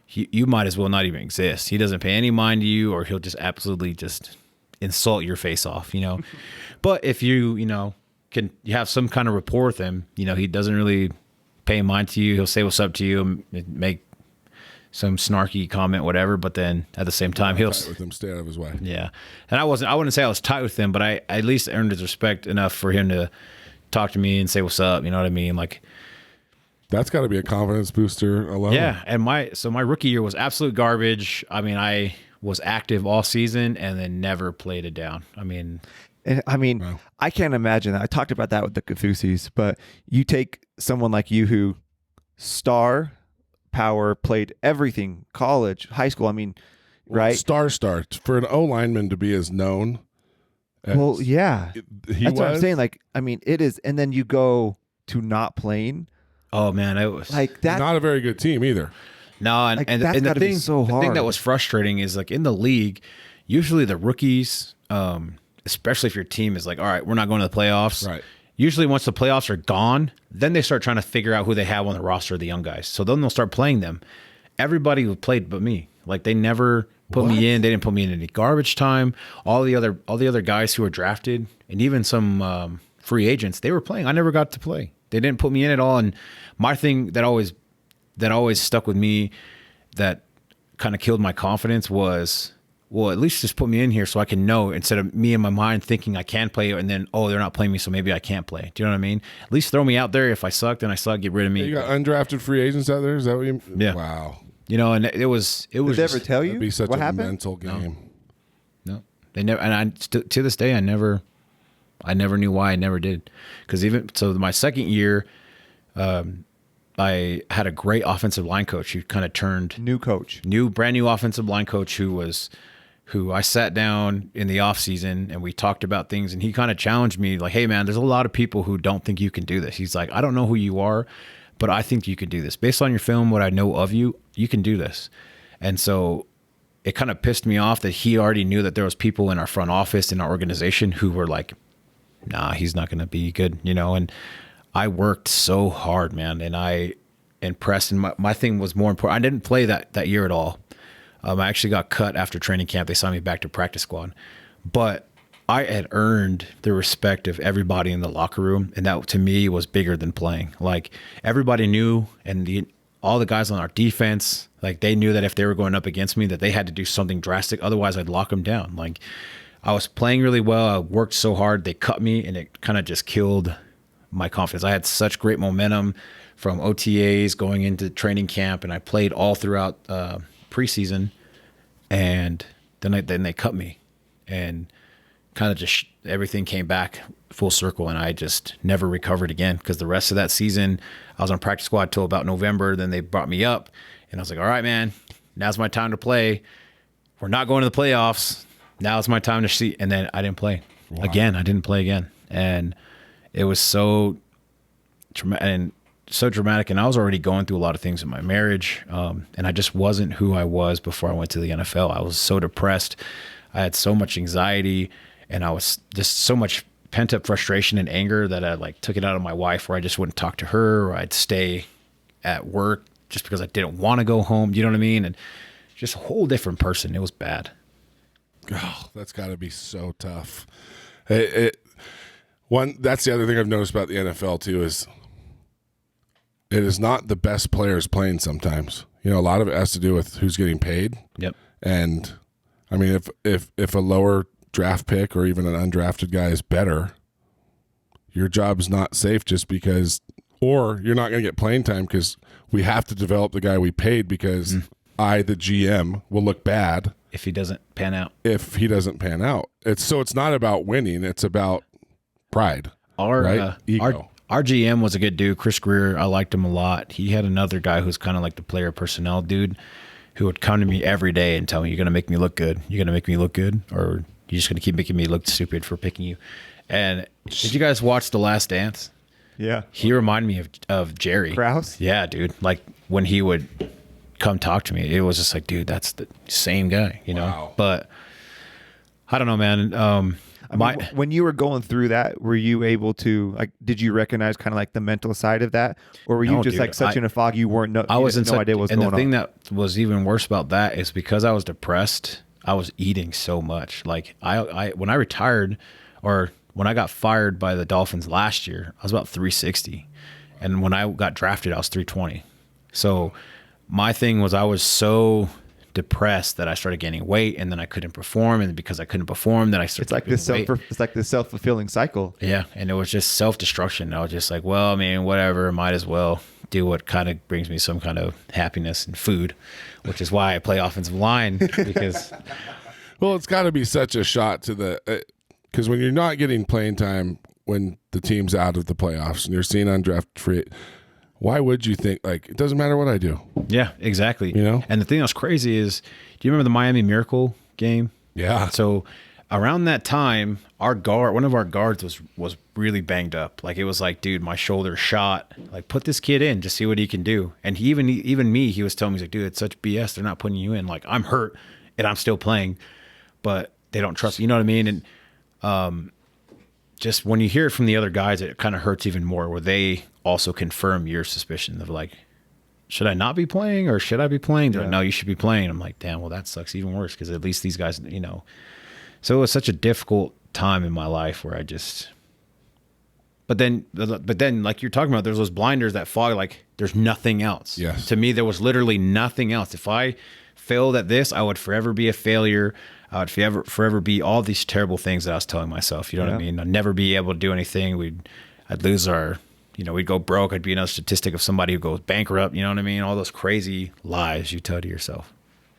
You might as well not even exist. He doesn't pay any mind to you, or he'll just absolutely just insult your face off, you know. But if you can you have some kind of rapport with him, he doesn't really pay mind to you. He'll say what's up to you and make some snarky comment, whatever. But then at the same time, he'll Fight with him, stay out of his way. yeah. And I wouldn't say I was tight with him, but I at least earned his respect enough for him to talk to me and say what's up. You know what I mean? Like, That's got to be a confidence booster alone. yeah. And my rookie year was absolute garbage. I mean, I was active all season and then never played it down. I mean, And I can't imagine that. I talked about that with the Kafusis, but you take someone like you who star power, played everything, college, high school. I mean, right? Star for an O lineman to be as known. As Well, yeah. he That's what I'm was, saying. Like, I mean, it is. And then you go to not playing. oh man, it was Like that. not a very good team either. no. And, Like, and, that's and the gotta be thing, so the thing that hard. was frustrating is like in the league, usually the rookies, especially if your team is like, all right, we're not going to the playoffs. Right. Usually once the playoffs are gone, then they start trying to figure out who they have on the roster of the young guys. So then they'll start playing them. Everybody who played but me. Like they never put me in. They didn't put me in any garbage time. All the other guys who were drafted and even some free agents, they were playing. I never got to play. They didn't put me in at all. And my thing that always stuck with me, that kind of killed my confidence, was, well, at least just put me in here so I can know, instead of me in my mind thinking I can play and then, oh, they're not playing me, so maybe I can't play. Do you know what I mean? At least throw me out there. If I suck, then I suck. Get rid of me. You got undrafted free agents out there? Is that what you Yeah. Wow. And it was Did they just, ever tell you That'd be such what a happened? mental game. no, they never. And to this day, I never knew why I never did. Because even so, my second year, I had a great offensive line coach who kind of turned New coach. brand new offensive line coach who I sat down in the off season and we talked about things, and he kind of challenged me like, hey man, there's a lot of people who don't think you can do this. He's like, I don't know who you are, but I think you can do this. Based on your film, what I know of you, you can do this. And so it kind of pissed me off that he already knew that there was people in our front office, in our organization, who were like, nah, he's not going to be good, and I worked so hard, man. And I impressed, and my thing was more important. I didn't play that year at all. I actually got cut after training camp. They signed me back to practice squad, but I had earned the respect of everybody in the locker room. And that to me was bigger than playing. Like everybody knew, and all the guys on our defense, like they knew that if they were going up against me, that they had to do something drastic. Otherwise I'd lock them down. Like I was playing really well. I worked so hard. They cut me, and it kind of just killed my confidence. I had such great momentum from OTAs going into training camp, and I played all throughout preseason, and then they cut me, and kind of just everything came back full circle, and I just never recovered again, because the rest of that season I was on practice squad till about November. Then they brought me up, and I was like, all right, man, now's my time to play. We're not going to the playoffs. Now it's my time to see. And then I didn't play again. I didn't play again. And it was so traumatic. And so dramatic, and I was already going through a lot of things in my marriage, and I just wasn't who I was before I went to the NFL. I was so depressed. I had so much anxiety, and I was just so much pent up frustration and anger that I like took it out on my wife, where I just wouldn't talk to her, or I'd stay at work just because I didn't want to go home. You know what I mean? And just a whole different person. It was bad. Oh, that's got to be so tough. That's the other thing I've noticed about the NFL too is it is not the best players playing sometimes. You know, a lot of it has to do with who's getting paid. Yep. And I mean, if a lower draft pick or even an undrafted guy is better, your job's not safe just because, or you're not going to get playing time because we have to develop the guy we paid because I, the GM, will look bad if he doesn't pan out. It's not about winning. It's about pride. Ego. Our GM was a good dude, Chris Greer. I liked him a lot. He had another guy who's kind of like the player personnel dude who would come to me every day and tell me, "You're going to make me look good. You're going to make me look good, or you're just going to keep making me look stupid for picking you." And did you guys watch The Last Dance? Yeah. He reminded me of Jerry Krause? Yeah, dude. Like when he would come talk to me, it was just like, dude, that's the same guy, you know? Wow. But I don't know, man. When you were going through that, were you able to, like, did you recognize kind of like the mental side of that? Or were you just like such in a fog you weren't, I was no idea what's going on? And the thing that was even worse about that is because I was depressed, I was eating so much. Like I when I retired, or when I got fired by the Dolphins last year, I was about 360. And when I got drafted, I was 320. So my thing was I was so depressed that I started gaining weight, and then I couldn't perform, and because I couldn't perform, then I started it's like this self-fulfilling cycle. Yeah, and it was just self-destruction. I was just like, well, I mean, whatever, might as well do what kind of brings me some kind of happiness and food, which is why I play offensive line because well, it's got to be such a shot to the because when you're not getting playing time when the team's out of the playoffs and you're seeing undrafted free, why would you think, like, it doesn't matter what I do? Yeah, exactly. You know? And the thing that's crazy is, do you remember the Miami Miracle game? Yeah. So around that time, one of our guards was really banged up. Like, it was like, dude, my shoulder's shot. Like, put this kid in, just see what he can do. And he even me, he was telling me, he's like, dude, it's such BS. They're not putting you in. Like, I'm hurt and I'm still playing, but they don't trust me. You know what I mean? And just when you hear it from the other guys, it kind of hurts even more, where they also confirm your suspicion of like, should I not be playing or should I be playing? They're like, no, you should be playing. I'm like, damn, well, that sucks even worse because at least these guys, you know. So it was such a difficult time in my life where I just. But then, like you're talking about, there's those blinders that fog. Like, there's nothing else. Yes. To me, there was literally nothing else. If I failed at this, I would forever be a failure. I would forever be all these terrible things that I was telling myself. You know what I mean? I'd never be able to do anything. I'd lose our, we'd go broke. I'd be another statistic of somebody who goes bankrupt. You know what I mean? All those crazy lies you tell to yourself.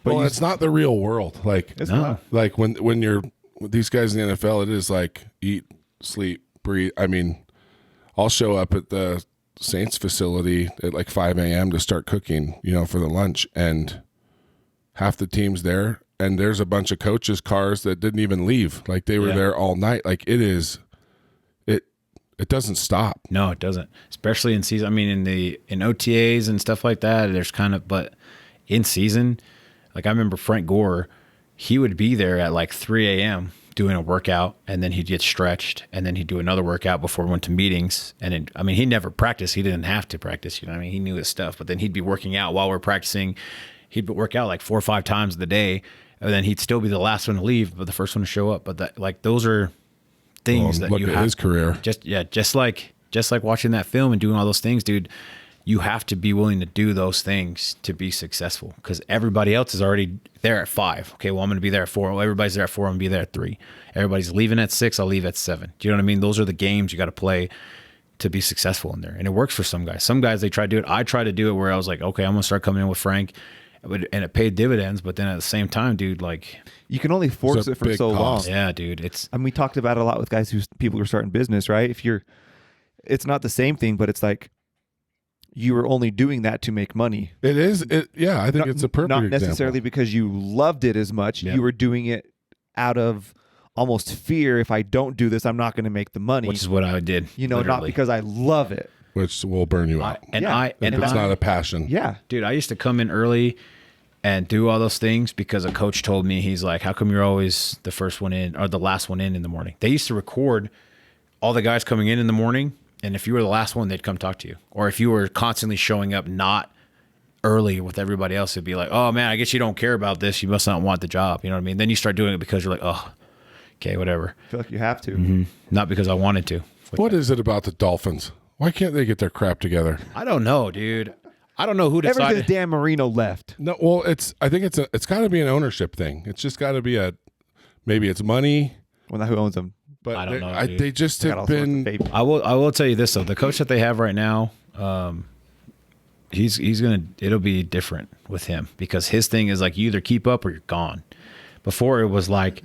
But it's not the real world. Like, it's not. Like when you're with these guys in the NFL, it is like eat, sleep, breathe. I mean, I'll show up at the Saints facility at like 5 a.m. to start cooking, for the lunch, and half the team's there. And there's a bunch of coaches' cars that didn't even leave. Like, they were there all night. Like, it doesn't stop. No, it doesn't. Especially in season. I mean, in OTAs and stuff like that, but in season, like I remember Frank Gore, he would be there at like 3 a.m. doing a workout, and then he'd get stretched, and then he'd do another workout before we went to meetings. And he never practiced. He didn't have to practice. He knew his stuff. But then he'd be working out while we're practicing. He'd work out like 4 or 5 times a day. And then he'd still be the last one to leave, but the first one to show up. But those are things that look you at have. His career. Just like watching that film and doing all those things, dude. You have to be willing to do those things to be successful, because everybody else is already there at 5. Okay, well, I'm going to be there at 4. Well, everybody's there at 4. I'm going to be there at 3. Everybody's leaving at 6. I'll leave at 7. Do you know what I mean? Those are the games you got to play to be successful in there, and it works for some guys. Some guys, they try to do it. I tried to do it where I was like, okay, I'm going to start coming in with Frank. And it paid dividends, but then at the same time, dude, like, you can only force it for so long. Yeah, dude. We talked about it a lot with guys people who are starting business, right? It's not the same thing, but it's like you were only doing that to make money. It is. I think it's a perfect not example. Necessarily because you loved it as much. Yep. You were doing it out of almost fear. If I don't do this, I'm not going to make the money. Which is what I did. not because I love it. which will burn you out. If it's not a passion. Yeah. Dude, I used to come in early and do all those things because a coach told me, he's like, how come you're always the first one in or the last one in the morning? They used to record all the guys coming in the morning, and if you were the last one, they'd come talk to you. Or if you were constantly showing up not early with everybody else, it'd be like, oh man, I guess you don't care about this. You must not want the job. You know what I mean? Then you start doing it because you're like, oh, okay, whatever. I feel like you have to. Not because I wanted to. What is it about the Dolphins? Why can't they get their crap together? I don't know, dude. I don't know who Ever decided. since Dan Marino left. No, well, I think it's got to be an ownership thing. It's just got to be maybe it's money. Well, now who owns them? But I don't know, dude. they just Got all have sorts of been. baby. I will tell you this though. The coach that they have right now, it'll be different with him because his thing is like you either keep up or you're gone. Before it was like,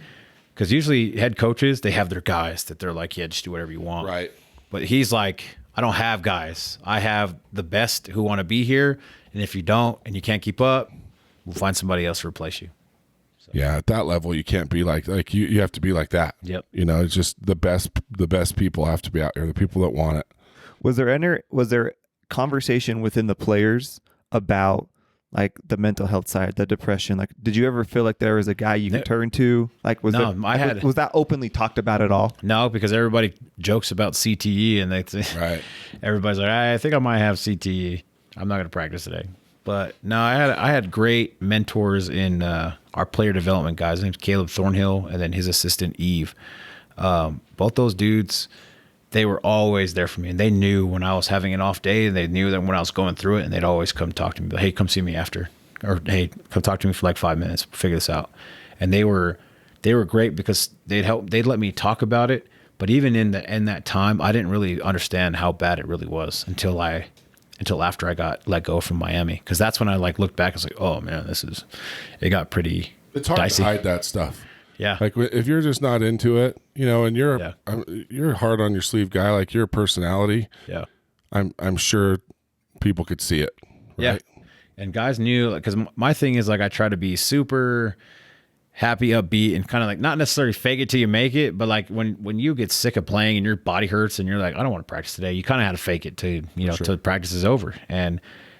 because usually head coaches, they have their guys that they're like, yeah, just do whatever you want. Right. But he's like, I don't have guys. I have the best who want to be here. And if you don't and you can't keep up, we'll find somebody else to replace you. Yeah, at that level, you can't be like you have to be like that. Yep. You know, it's just the best people have to be out here, the people that want it. Was there conversation within the players about like the mental health side, the depression? Like, did you ever feel like there was a guy you could turn to? Like, was that openly talked about at all? No, because everybody jokes about CTE and Right. everybody's like, I think I might have CTE. I'm not going to practice today. But no, I had great mentors in our player development guys. His name's Caleb Thornhill, and then his assistant Eve. Both those dudes, they were always there for me, and they knew when I was having an off day, and they knew that when I was going through it, and they'd always come talk to me. Like, hey, come see me after, or hey, come talk to me for like 5 minutes, figure this out. And they were great because they'd let me talk about it. But even in that time, I didn't really understand how bad it really was until after I got let go from Miami, because that's when I like looked back and was like, oh man, it got pretty It's hard dicey. to hide that stuff. Yeah. Like if you're just not into it, you know, and you're a hard on your sleeve guy, like your personality. Yeah. I'm sure people could see it. Right? Yeah. And guys knew, because my thing is like I try to be super happy, upbeat, and kind of like not necessarily fake it till you make it, but like when you get sick of playing and your body hurts and you're like, I don't want to practice today, you kind of had to fake it till till practice is over. And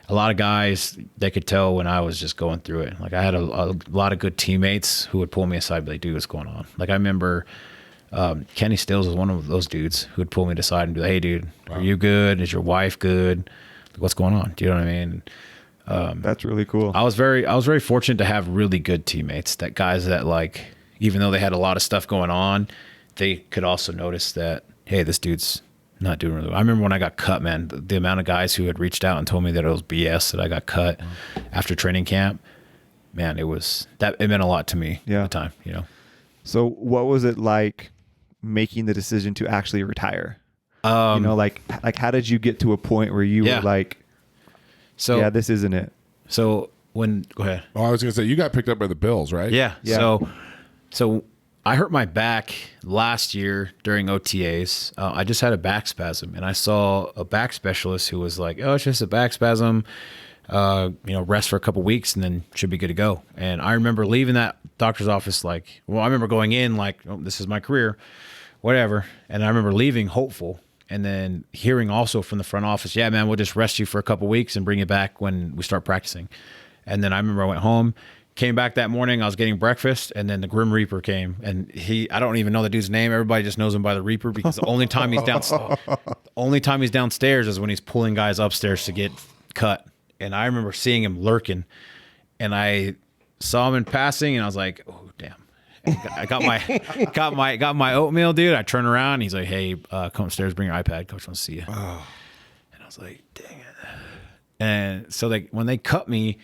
a lot of guys, they could tell when I was just going through it. Like I had a lot of good teammates who would pull me aside and be like, dude, what's going on? Like I remember Kenny Stills was one of those dudes who would pull me aside and be like, hey dude, are you good? Is your wife good? Like, what's going on? Do you know what I mean? That's really cool. I was very fortunate to have really good teammates, that guys that like, even though they had a lot of stuff going on, they could also notice that, hey, this dude's not doing really well. I remember when I got cut, man, the amount of guys who had reached out and told me that it was BS that I got cut after training camp, man, it meant a lot to me at the time, you know? So what was it like making the decision to actually retire? Like how did you get to a point where you were like, so yeah, this isn't it? So go ahead. Oh, I was going to say, you got picked up by the Bills, right? Yeah. So I hurt my back last year during OTAs. I just had a back spasm, and I saw a back specialist who was like, oh, it's just a back spasm. Rest for a couple weeks and then should be good to go. And I remember leaving that doctor's office I remember going in like, oh, this is my career, whatever. And I remember leaving hopeful. And then hearing also from the front office, yeah, man, we'll just rest you for a couple weeks and bring you back when we start practicing. And then I remember I went home, came back that morning, I was getting breakfast, and then the Grim Reaper came. And I don't even know the dude's name. Everybody just knows him by the Reaper because the only time he's downstairs is when he's pulling guys upstairs to get cut. And I remember seeing him lurking, and I saw him in passing, and I was like, oh, damn. I got my oatmeal, dude. I turn around. And he's like, "Hey, come upstairs. Bring your iPad. Coach wants to see you." Oh. And I was like, "Dang it!" And so when they cut me,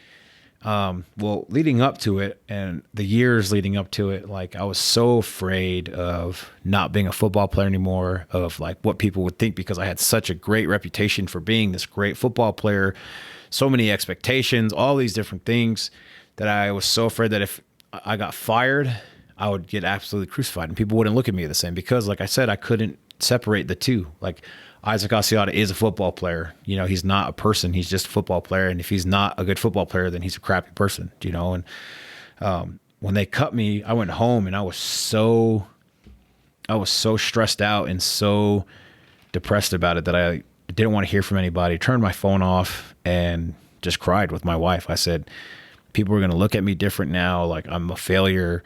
leading up to it and the years leading up to it, like I was so afraid of not being a football player anymore, of like what people would think, because I had such a great reputation for being this great football player, so many expectations, all these different things, that I was so afraid that if I got fired, I would get absolutely crucified and people wouldn't look at me the same, because like I said, I couldn't separate the two. Like Isaac Asiata is a football player. You know, he's not a person. He's just a football player. And if he's not a good football player, then he's a crappy person, you know? And when they cut me, I went home and I was so stressed out and so depressed about it that didn't want to hear from anybody, turned my phone off and just cried with my wife. I said, people are going to look at me different now. Like I'm a failure,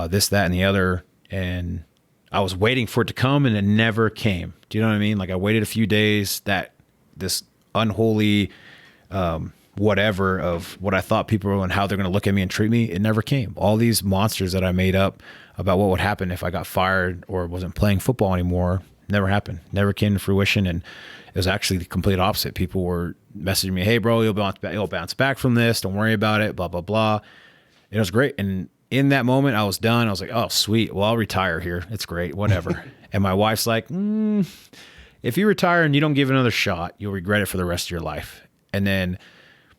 this, that, and the other. And I was waiting for it to come and it never came. Do you know what I mean? Like I waited a few days, that this unholy, whatever of what I thought people were and how they're going to look at me and treat me, it never came. All these monsters that I made up about what would happen if I got fired or wasn't playing football anymore never happened, never came to fruition. And it was actually the complete opposite. People were messaging me, hey bro, you'll bounce back from this. Don't worry about it, blah, blah, blah. It was great. And in that moment I was done. I was like, oh sweet. Well, I'll retire here. It's great. Whatever. And my wife's like, if you retire and you don't give it another shot, you'll regret it for the rest of your life. And then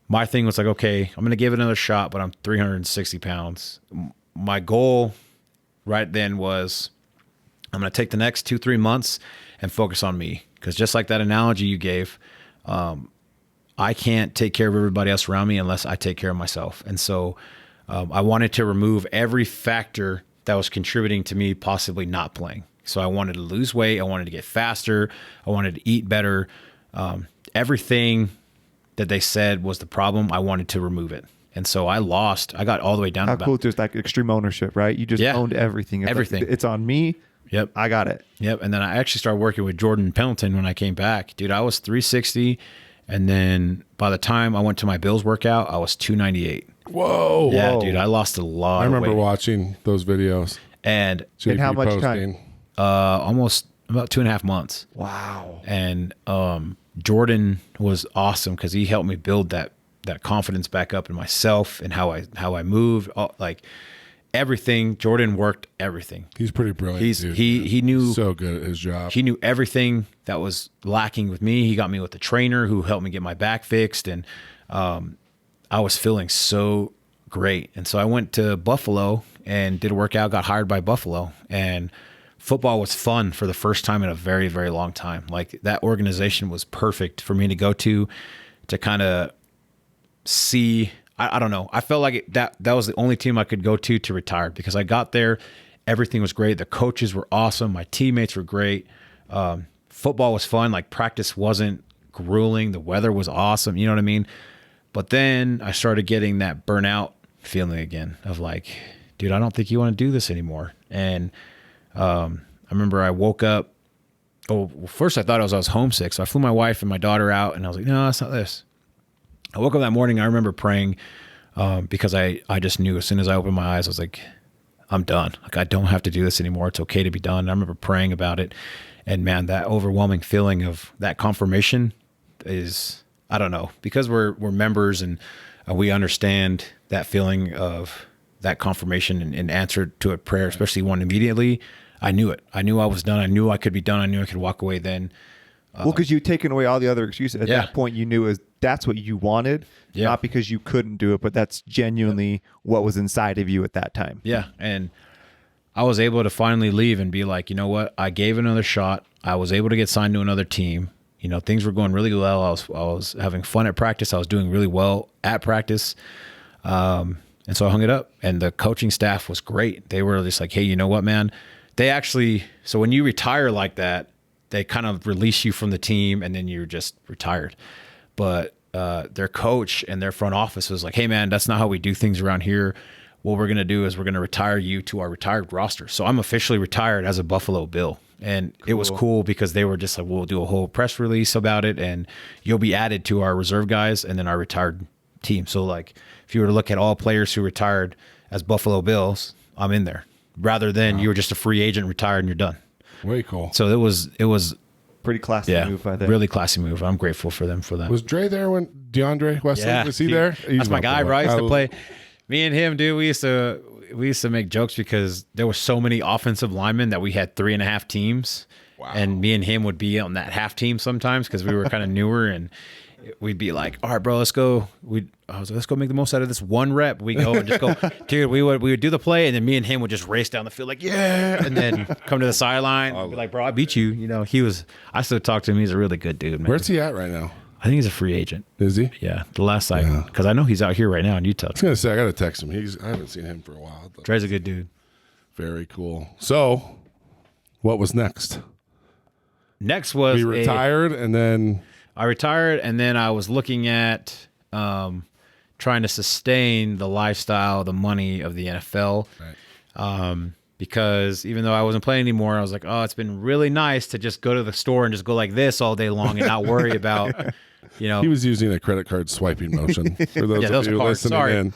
my thing was like, okay, I'm going to give it another shot, but I'm 360 pounds. My goal right then was I'm going to take the next 2-3 months and focus on me. Because just like that analogy you gave, I can't take care of everybody else around me unless I take care of myself. And so I wanted to remove every factor that was contributing to me possibly not playing. So I wanted to lose weight. I wanted to get faster. I wanted to eat better. Everything that they said was the problem, I wanted to remove it. And so I got all the way down. How cool, just like extreme ownership, right? You just owned everything. Everything. It's on me. Yep. I got it. Yep. And then I actually started working with Jordan Pendleton when I came back. Dude, I was 360. And then by the time I went to my Bills workout, I was 298. Whoa. Yeah, dude, I lost a lot I remember of weight. watching those videos. And In how JP much posting. time? almost about 2.5 months. Wow. And Jordan was awesome because he helped me build that confidence back up in myself and how I moved, like everything. Jordan worked everything. He's pretty brilliant. Dude. He knew so good at his job. He knew everything that was lacking with me. He got me with a trainer who helped me get my back fixed, and I was feeling so great. And so I went to Buffalo and did a workout. Got hired by Buffalo, and football was fun for the first time in a very, very long time. Like that organization was perfect for me to go to kind of see. I don't know. I felt like that was the only team I could go to retire, because I got there. Everything was great. The coaches were awesome. My teammates were great. Football was fun. Like practice wasn't grueling. The weather was awesome. You know what I mean? But then I started getting that burnout feeling again of like, dude, I don't think you want to do this anymore. And I remember I woke up. Oh, well, first I thought I was homesick. So I flew my wife and my daughter out, and I was like, no, it's not this. I woke up that morning. I remember praying because I just knew as soon as I opened my eyes, I was like, I'm done. Like I don't have to do this anymore. It's okay to be done. And I remember praying about it, and man, that overwhelming feeling of that confirmation is, I don't know, because we're members and we understand that feeling of that confirmation and answer to a prayer, especially one immediately. I knew it. I knew I was done. I knew I could be done. I knew I could walk away then. Well, because you'd taken away all the other excuses. At that point, you knew that's what you wanted, not because you couldn't do it, but that's genuinely what was inside of you at that time. Yeah. And I was able to finally leave and be like, you know what? I gave it another shot. I was able to get signed to another team. You know, things were going really well. I was having fun at practice. I was doing really well at practice. And so I hung it up, and the coaching staff was great. They were just like, hey, you know what, man? They actually, so when you retire like that, they kind of release you from the team, and then you're just retired. But their coach and their front office was like, hey, man, that's not how we do things around here. What we're going to do is we're going to retire you to our retired roster. So I'm officially retired as a Buffalo Bill. And It was cool because they were just like, we'll do a whole press release about it, and you'll be added to our reserve guys and then our retired team. So like if you were to look at all players who retired as Buffalo Bills, I'm in there, rather than you were just a free agent, retired, and you're done. Way cool. So it was pretty classy move, I think. Really classy move. I'm grateful for them for that. Was Dre there when DeAndre Wesley, was he there? That's my guy, bro. I used to play. Me and him, dude, we used to make jokes because there were so many offensive linemen that we had 3.5 teams. Wow. And me and him would be on that half team sometimes because we were kind of newer, and we'd be like, all right, bro, let's go. I was like, let's go make the most out of this one rep. We go and just go, dude, we would do the play, and then me and him would just race down the field like, yeah, and then come to the sideline and be like, bro, I beat you. You know, I still talk to him. He's a really good dude, man. Where's he at right now? I think he's a free agent. Is he? Yeah, the last I, because I know he's out here right now in Utah. I was gonna say I gotta text him. I haven't seen him for a while. Dre's a good dude. Very cool. So, what was next? next was We retired, and then I retired, and then I was looking at trying to sustain the lifestyle, the money of the NFL. right. Because even though I wasn't playing anymore, I was like, oh, it's been really nice to just go to the store and just go like this all day long and not worry about, you know. He was using a credit card swiping motion for those of you cards. listening Sorry. in.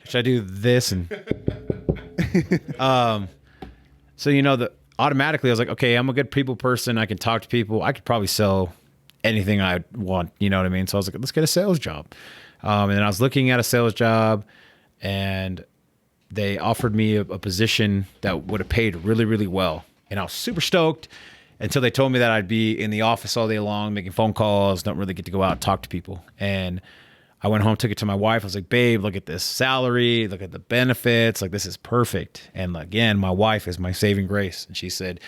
Should I do this? And so, you know, automatically I was like, okay, I'm a good people person. I can talk to people. I could probably sell anything I want. You know what I mean? So I was like, let's get a sales job. And then I was looking at a sales job, and they offered me a position that would have paid really, really well. And I was super stoked until they told me that I'd be in the office all day long, making phone calls, don't really get to go out and talk to people. And I went home, took it to my wife. I was like, babe, look at this salary, look at the benefits. Like, this is perfect. And again, my wife is my saving grace. And she said,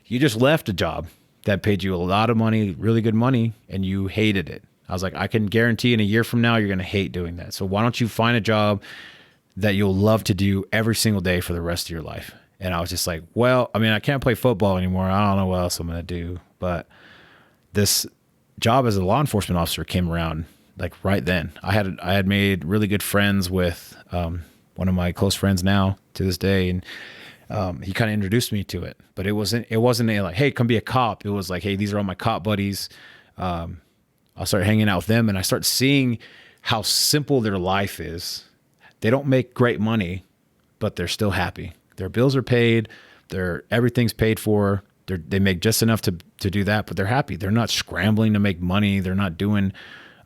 you just left a job that paid you a lot of money, really good money, and you hated it. I was like, I can guarantee in a year from now, you're going to hate doing that. So why don't you find a job that you'll love to do every single day for the rest of your life? And I was just like, well, I mean, I can't play football anymore. I don't know what else I'm going to do. But this job as a law enforcement officer came around like right then. I had made really good friends with one of my close friends now to this day, and he kind of introduced me to it. But it wasn't like, hey, come be a cop. It was like, hey, these are all my cop buddies. I'll start hanging out with them, and I start seeing how simple their life is. They don't make great money, but they're still happy. Their bills are paid. Everything's paid for. They make just enough to do that, but they're happy. They're not scrambling to make money. They're not doing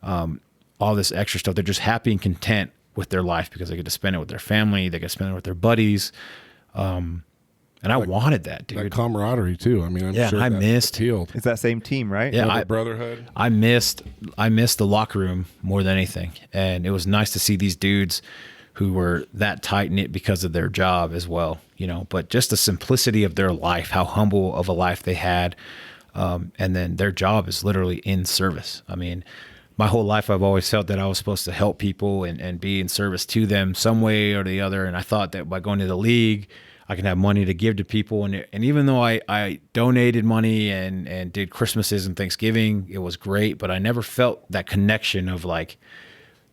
all this extra stuff. They're just happy and content with their life because they get to spend it with their family. They get to spend it with their buddies. And I wanted that, dude. That camaraderie too. I mean, I'm sure I that missed. appealed. It's that same team, right? Yeah, Brotherhood. I missed the locker room more than anything. And it was nice to see these dudes who were that tight knit because of their job as well, you know, but just the simplicity of their life, how humble of a life they had. And then their job is literally in service. I mean, my whole life, I've always felt that I was supposed to help people and be in service to them some way or the other. And I thought that by going to the league, I can have money to give to people. And even though I donated money and did Christmases and Thanksgiving, it was great, but I never felt that connection of like,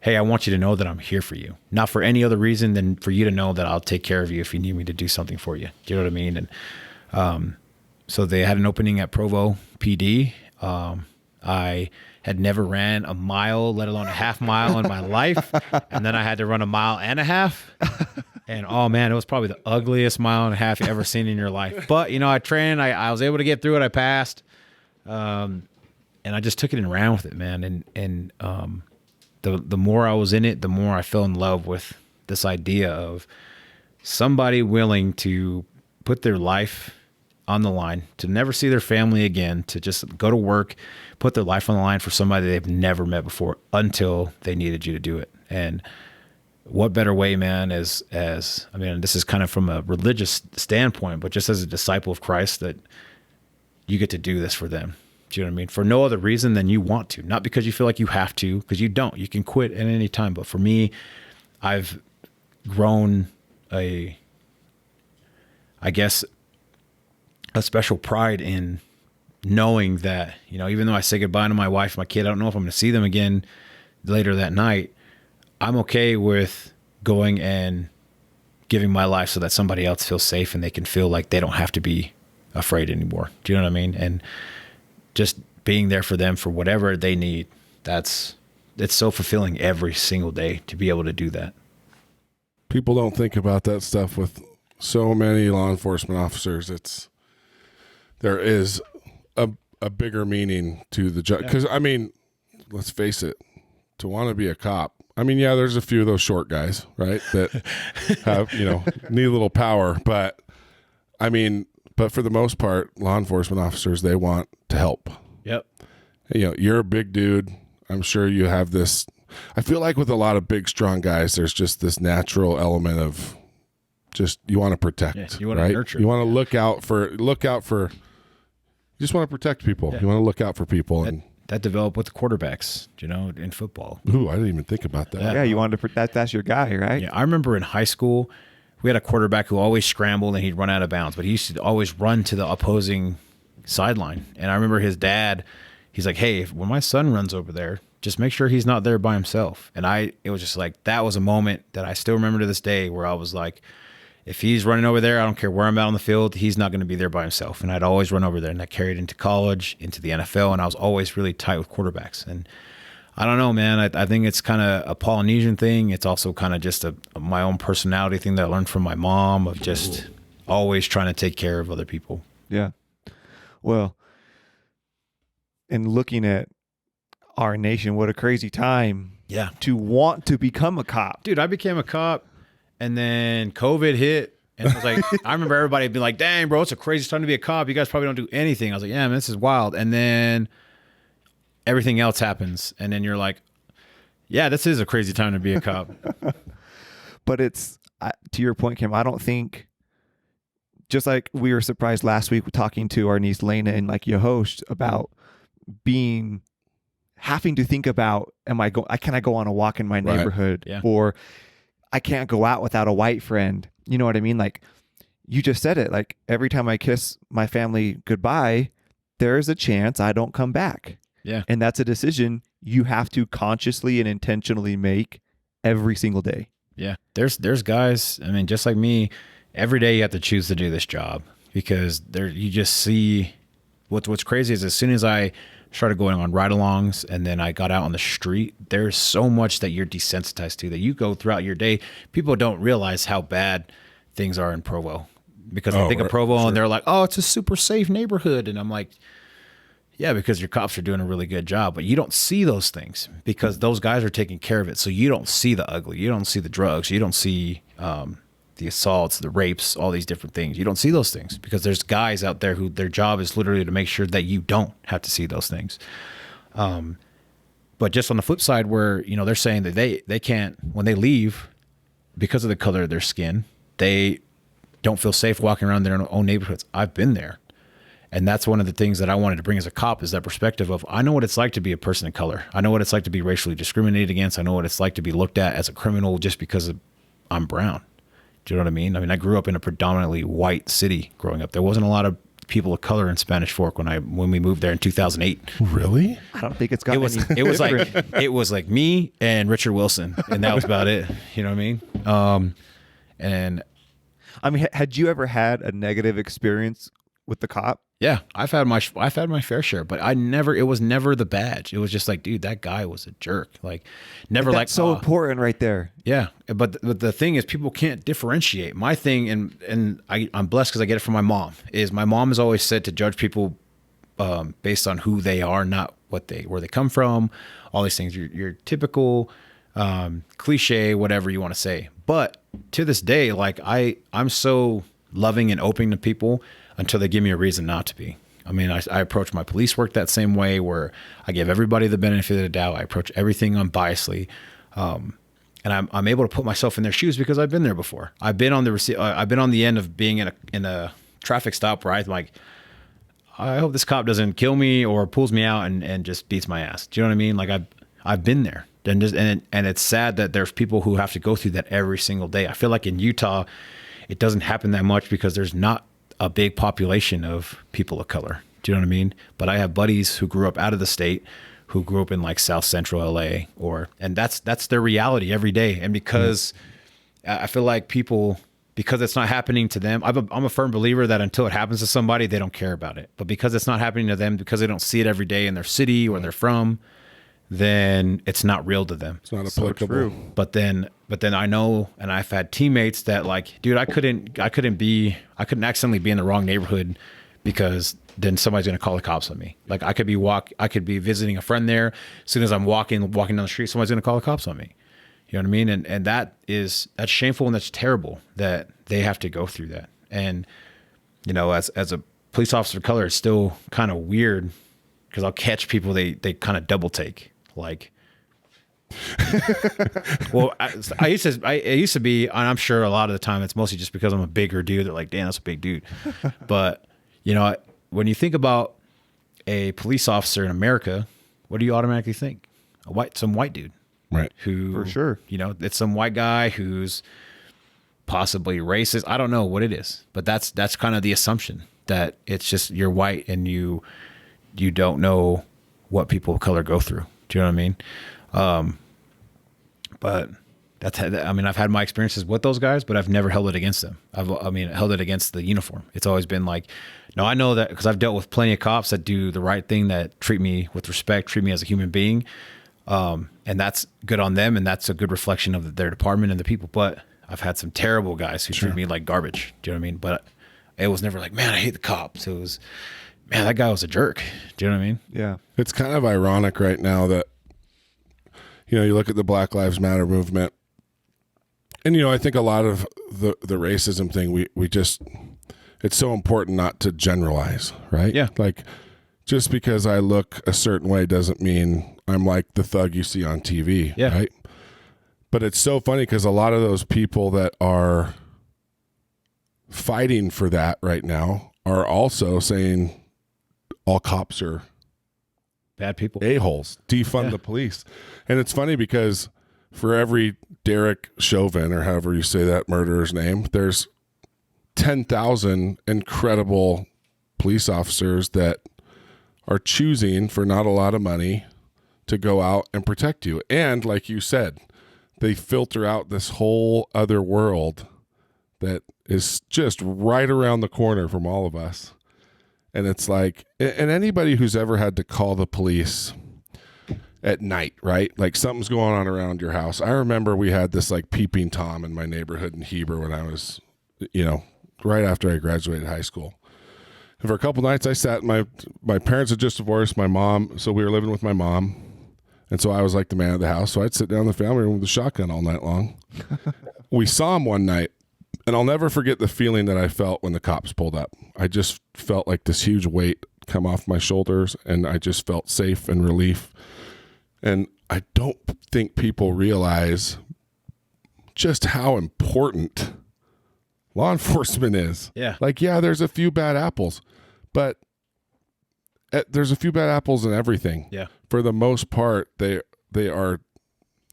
hey, I want you to know that I'm here for you. Not for any other reason than for you to know that I'll take care of you if you need me to do something for you. Do you know what I mean? And so they had an opening at Provo PD. I had never ran a mile, let alone a half mile in my life. And then I had to run a mile and a half. And oh man, it was probably the ugliest mile and a half you ever seen in your life. But you know, I trained, I was able to get through it. I passed. And I just took it and ran with it, man. And the more I was in it, the more I fell in love with this idea of somebody willing to put their life on the line, to never see their family again, to just go to work, put their life on the line for somebody they've never met before until they needed you to do it. And what better way, man, as I mean, this is kind of from a religious standpoint, but just as a disciple of Christ, that you get to do this for them. Do you know what I mean? For no other reason than you want to, not because you feel like you have to, because you don't. You can quit at any time. But for me, I've grown a special pride in knowing that, you know, even though I say goodbye to my wife, my kid, I don't know if I'm going to see them again later that night. I'm okay with going and giving my life so that somebody else feels safe and they can feel like they don't have to be afraid anymore. Do you know what I mean? And just being there for them for whatever they need. It's so fulfilling every single day to be able to do that. People don't think about that stuff with so many law enforcement officers. There is a bigger meaning to the job. Because, I mean, let's face it, to want to be a cop, I mean, yeah, there's a few of those short guys, right, that have, you know, need a little power. But, I mean, but for the most part, law enforcement officers, they want to help. Yep. You know, you're a big dude. I'm sure you have this. I feel like with a lot of big, strong guys, there's just this natural element of just you want to protect. Yeah, you want right? to nurture. You want to look out for. You just want to protect people. Yeah. You want to look out for people. That developed with the quarterbacks, you know, in football. Ooh, I didn't even think about that. Yeah, you wanted to protect. That's your guy, right? Yeah, I remember in high school, we had a quarterback who always scrambled and he'd run out of bounds, but he used to always run to the opposing sideline. And I remember his dad, he's like, hey, when my son runs over there, just make sure he's not there by himself. And it was just like, that was a moment that I still remember to this day where I was like, if he's running over there, I don't care where I'm at on the field, he's not going to be there by himself. And I'd always run over there, and that carried into college, into the NFL, and I was always really tight with quarterbacks. And I don't know, man. I think it's kind of a Polynesian thing. It's also kind of just my own personality thing that I learned from my mom of just always trying to take care of other people. Yeah. Well, and looking at our nation, what a crazy time. Yeah. To want to become a cop. Dude, I became a cop, and then COVID hit. And it was like, I remember everybody being like, dang, bro, it's a crazy time to be a cop. You guys probably don't do anything. I was like, yeah, man, this is wild. And then everything else happens. And then you're like, yeah, this is a crazy time to be a cop. But it's, to your point, Kim, I don't think, just like we were surprised last week talking to our niece Lena and like your host about having to think about, can I go on a walk in my neighborhood? Yeah. Or I can't go out without a white friend. You know what I mean? Like you just said it, like every time I kiss my family goodbye, there's a chance I don't come back. Yeah. And that's a decision you have to consciously and intentionally make every single day. Yeah. There's guys, I mean, just like me, every day you have to choose to do this job because you just see what's crazy is as soon as I started going on ride-alongs and then I got out on the street, there's so much that you're desensitized to that you go throughout your day. People don't realize how bad things are in Provo because they think of Provo and they're like, oh, it's a super safe neighborhood. And I'm like, yeah, because your cops are doing a really good job, but you don't see those things because those guys are taking care of it. So you don't see the ugly, you don't see the drugs, you don't see the assaults, the rapes, all these different things. You don't see those things because there's guys out there who their job is literally to make sure that you don't have to see those things. But just on the flip side where, they're saying that they can't, when they leave because of the color of their skin, they don't feel safe walking around their own neighborhoods. I've been there. And that's one of the things that I wanted to bring as a cop is that perspective of, I know what it's like to be a person of color. I know what it's like to be racially discriminated against. I know what it's like to be looked at as a criminal just because I'm brown. Do you know what I mean? I mean, I grew up in a predominantly white city growing up. There wasn't a lot of people of color in Spanish Fork when we moved there in 2008. Really? I don't think it's got it was like me and Richard Wilson, and that was about it. You know what I mean? And I mean, had you ever had a negative experience with the cop? yeah, I've had my fair share, but it was never the badge. It was just like, dude, that guy was a jerk. Like, never That's so important right there. Yeah, but the thing is, people can't differentiate. My thing, and I'm blessed because I get it from my mom. My mom has always said to judge people based on who they are, not where they come from. All these things, your typical cliche, whatever you want to say. But to this day, like I'm so loving and open to people until they give me a reason not to be. I mean, I approach my police work that same way where I give everybody the benefit of the doubt. I approach everything unbiasedly. And I'm able to put myself in their shoes because I've been there before. I've been on the end of being in a traffic stop where I'm like, I hope this cop doesn't kill me or pulls me out and just beats my ass. Do you know what I mean? Like I've been there. And it's sad that there's people who have to go through that every single day. I feel like in Utah, it doesn't happen that much because there's not a big population of people of color. Do you know what I mean? But I have buddies who grew up out of the state, who grew up in like South Central LA, and that's their reality every day. And because I feel like because it's not happening to them, I'm a firm believer that until it happens to somebody, they don't care about it. But because it's not happening to them, because they don't see it every day in their city where they're from, then it's not real to them. It's not applicable. true. But then I know, and I've had teammates that like, dude, I couldn't accidentally be in the wrong neighborhood because then somebody's going to call the cops on me. Like I could be visiting a friend there. As soon as I'm walking down the street, somebody's going to call the cops on me. You know what I mean? And that's shameful and that's terrible that they have to go through that. And, as a police officer of color, it's still kind of weird because I'll catch people, they kind of double take. Like, well, I used to be, and I'm sure a lot of the time it's mostly just because I'm a bigger dude. They're like, damn, that's a big dude. But, when you think about a police officer in America, what do you automatically think? Some white dude. Right. Who, For sure. It's some white guy who's possibly racist. I don't know what it is, but that's kind of the assumption that it's just you're white and you don't know what people of color go through. Do you know what I mean? But I've had my experiences with those guys, but I've never held it against them. Held it against the uniform. It's always been like, no, I know that because I've dealt with plenty of cops that do the right thing, that treat me with respect, treat me as a human being. And that's good on them. And that's a good reflection of their department and the people. But I've had some terrible guys who treat me like garbage. Do you know what I mean? But it was never like, man, I hate the cops. It was, man, that guy was a jerk. Do you know what I mean? Yeah. It's kind of ironic right now that, you look at the Black Lives Matter movement, and, I think a lot of the racism thing, we just, it's so important not to generalize, right? Yeah. Like, just because I look a certain way doesn't mean I'm like the thug you see on TV, Yeah. right? But it's so funny because a lot of those people that are fighting for that right now are also saying all cops are Bad people. a-holes, defund the police. And it's funny because for every Derek Chauvin, or however you say that murderer's name, there's 10,000 incredible police officers that are choosing for not a lot of money to go out and protect you. And like you said, they filter out this whole other world that is just right around the corner from all of us. And it's like, and anybody who's ever had to call the police at night, right? Like something's going on around your house. I remember we had this like peeping Tom in my neighborhood in Heber when I was, right after I graduated high school. And for a couple nights I sat, my parents had just divorced, my mom, so we were living with my mom. And so I was like the man of the house. So I'd sit down in the family room with a shotgun all night long. We saw him one night, and I'll never forget the feeling that I felt when the cops pulled up. I just felt like this huge weight come off my shoulders, and I just felt safe and relief. And I don't think people realize just how important law enforcement is. Yeah. Like, yeah, there's a few bad apples, but there's a few bad apples in everything. Yeah. For the most part, they are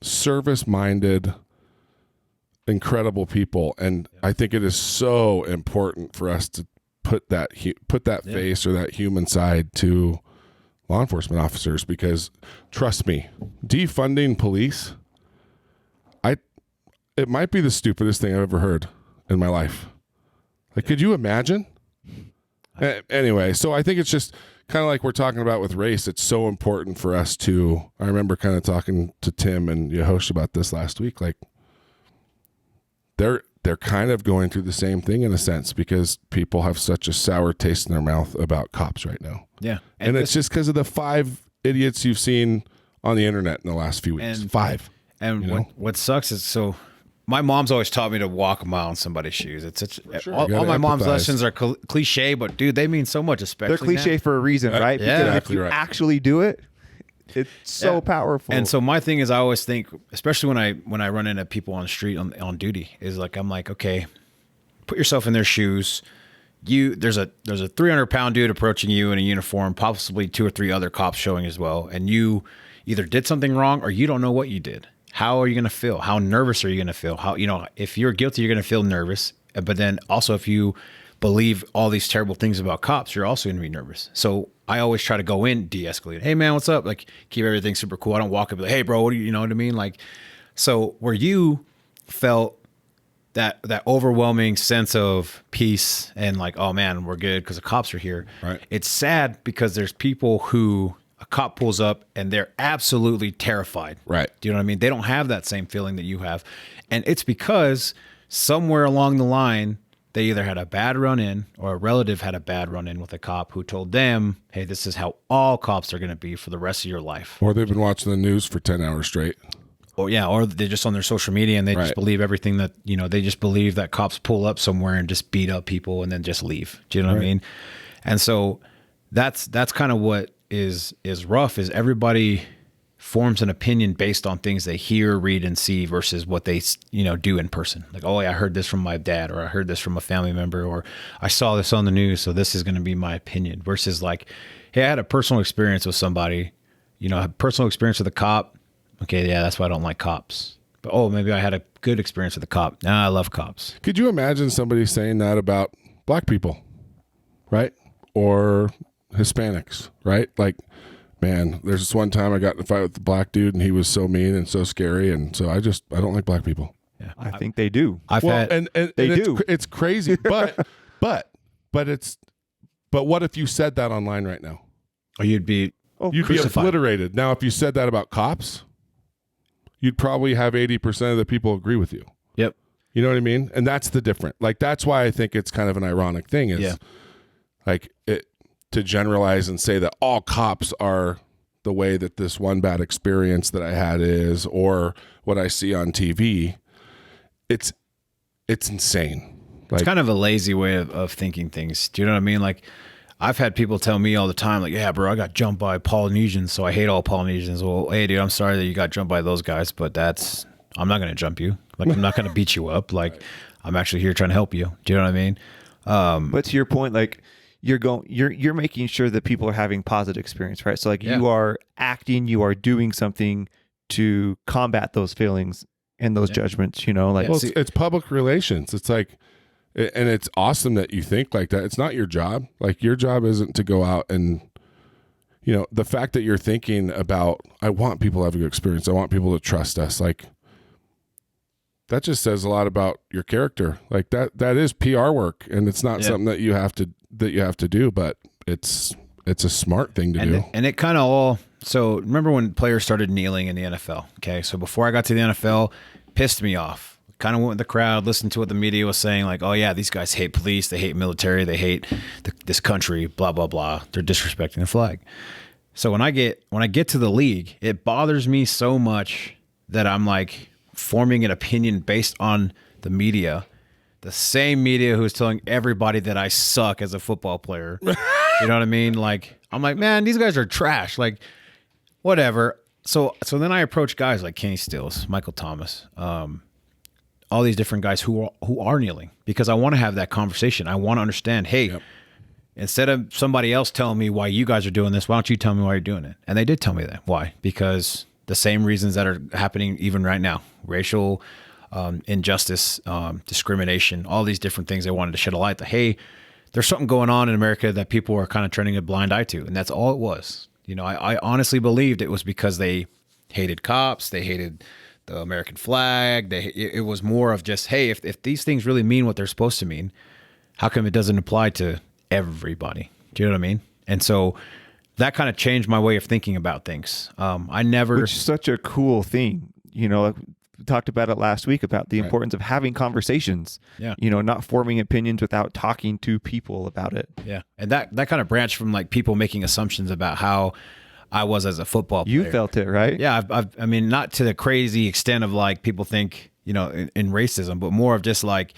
service-minded, incredible people, and I think it is so important for us to put that face or that human side to law enforcement officers, because trust me, defunding police, it might be the stupidest thing I've ever heard in my life. Like, could you imagine? Anyway, so I think it's just kind of like we're talking about with race. It's so important for us to, I remember kind of talking to Tim and Yehosh about this last week, like they're kind of going through the same thing in a sense, because people have such a sour taste in their mouth about cops right now. Yeah. And it's just because of the 5 idiots you've seen on the internet in the last few weeks. 5. And what sucks is, so my mom's always taught me to walk a mile in somebody's shoes. It's such, sure. all my mom's lessons are cliche, but dude, they mean so much, especially They're cliche for a reason, right? Yeah. Because Exactly if you right. actually do it, it's so powerful. And so my thing is, I always think, especially when I run into people on the street on duty, is like, I'm like, okay, put yourself in their shoes. There's a 300-pound dude approaching you in a uniform, possibly 2 or 3 other cops showing as well, and you either did something wrong or you don't know what you did. How are you going to feel? How nervous are you going to feel? If you're guilty, you're going to feel nervous. But then also, if you believe all these terrible things about cops, you're also going to be nervous. So I always try to go in de-escalate. Hey man, what's up? Like, keep everything super cool. I don't walk up and be like, hey bro, what do you know what I mean? Like, so where you felt that overwhelming sense of peace and like, oh man, we're good because the cops are here. Right. It's sad because there's people who a cop pulls up and they're absolutely terrified. Right. Do you know what I mean? They don't have that same feeling that you have. And it's because somewhere along the line, they either had a bad run-in or a relative had a bad run-in with a cop who told them, hey, this is how all cops are going to be for the rest of your life. Or they've been watching the news for 10 hours straight. Or they're just on their social media and they just Right. believe everything that, they just believe that cops pull up somewhere and just beat up people and then just leave. Do you know what I mean? And so that's kind of what is rough, is everybody forms an opinion based on things they hear, read, and see versus what they, do in person. Like, oh, yeah, I heard this from my dad, or I heard this from a family member, or I saw this on the news, so this is going to be my opinion, versus like, hey, I had a personal experience with somebody, a personal experience with a cop. Okay, yeah, that's why I don't like cops. But, oh, maybe I had a good experience with a cop. Nah, I love cops. Could you imagine somebody saying that about black people right? Or Hispanics, right? Like, man, there's this one time I got in a fight with the black dude, and he was so mean and so scary, and so I don't like black people. Yeah. I think they do. I've had And They it's, do. It's crazy, but what if you said that online right now? or you'd be You'd crucified. be obliterated. Now, if you said that about cops, you'd probably have 80% of the people agree with you. Yep. You know what I mean? And that's the difference. Like, that's why I think it's kind of an ironic thing is like it to generalize and say that all cops are the way that this one bad experience that I had is, or what I see on TV. It's insane. Like, It's kind of a lazy way of thinking things. Do you know what I mean? Like, I've had people tell me all the time, like, yeah, bro, I got jumped by Polynesians, so I hate all Polynesians. Well, hey, dude, I'm sorry that you got jumped by those guys, but I'm not going to jump you. Like, I'm not going to beat you up. Like, I'm actually here trying to help you. Do you know what I mean? But to your point, like you're making sure that people are having positive experience, right? So like you are acting, you are doing something to combat those feelings and those judgments, you know, like well, it's public relations. It's like, and it's awesome that you think like that. It's not your job. Like, your job isn't to go out and, you know, the fact that you're thinking about, I want people to have a good experience. I want people to trust us. Like, that just says a lot about your character. Like, that is PR work, and it's not something that you have to do, but it's a smart thing to do. And it kind of all, so remember when players started kneeling in the NFL? Okay. So before I got to the NFL, pissed me off. Kind of went with the crowd, listened to what the media was saying, like, oh yeah, these guys hate police, they hate military, they hate this country, blah blah blah. They're disrespecting the flag. So when I get to the league, it bothers me so much that I'm like forming an opinion based on the media, the same media who's telling everybody that I suck as a football player. You know what I mean? Like, I'm like, man, these guys are trash. Like, whatever. So then I approach guys like Kenny Stills, Michael Thomas, all these different guys who are kneeling, because I want to have that conversation. I want to understand, hey, instead of somebody else telling me why you guys are doing this, why don't you tell me why you're doing it? And they did tell me that. Why? Because the same reasons that are happening even right now, racial injustice, discrimination, all these different things. They wanted to shed a light that, hey, there's something going on in America that people are kind of turning a blind eye to. And that's all it was. You know, I honestly believed it was because they hated cops, they hated the American flag. It was more of just, hey, if these things really mean what they're supposed to mean, how come it doesn't apply to everybody? Do you know what I mean? And so that kind of changed my way of thinking about things. which is such a cool thing, you know, like we talked about it last week about the importance of having conversations, you know, not forming opinions without talking to people about it. Yeah. And that kind of branched from like people making assumptions about how I was as a football player. You felt it, right? Yeah. I mean, not to the crazy extent of like people think, you know, in racism, but more of just like,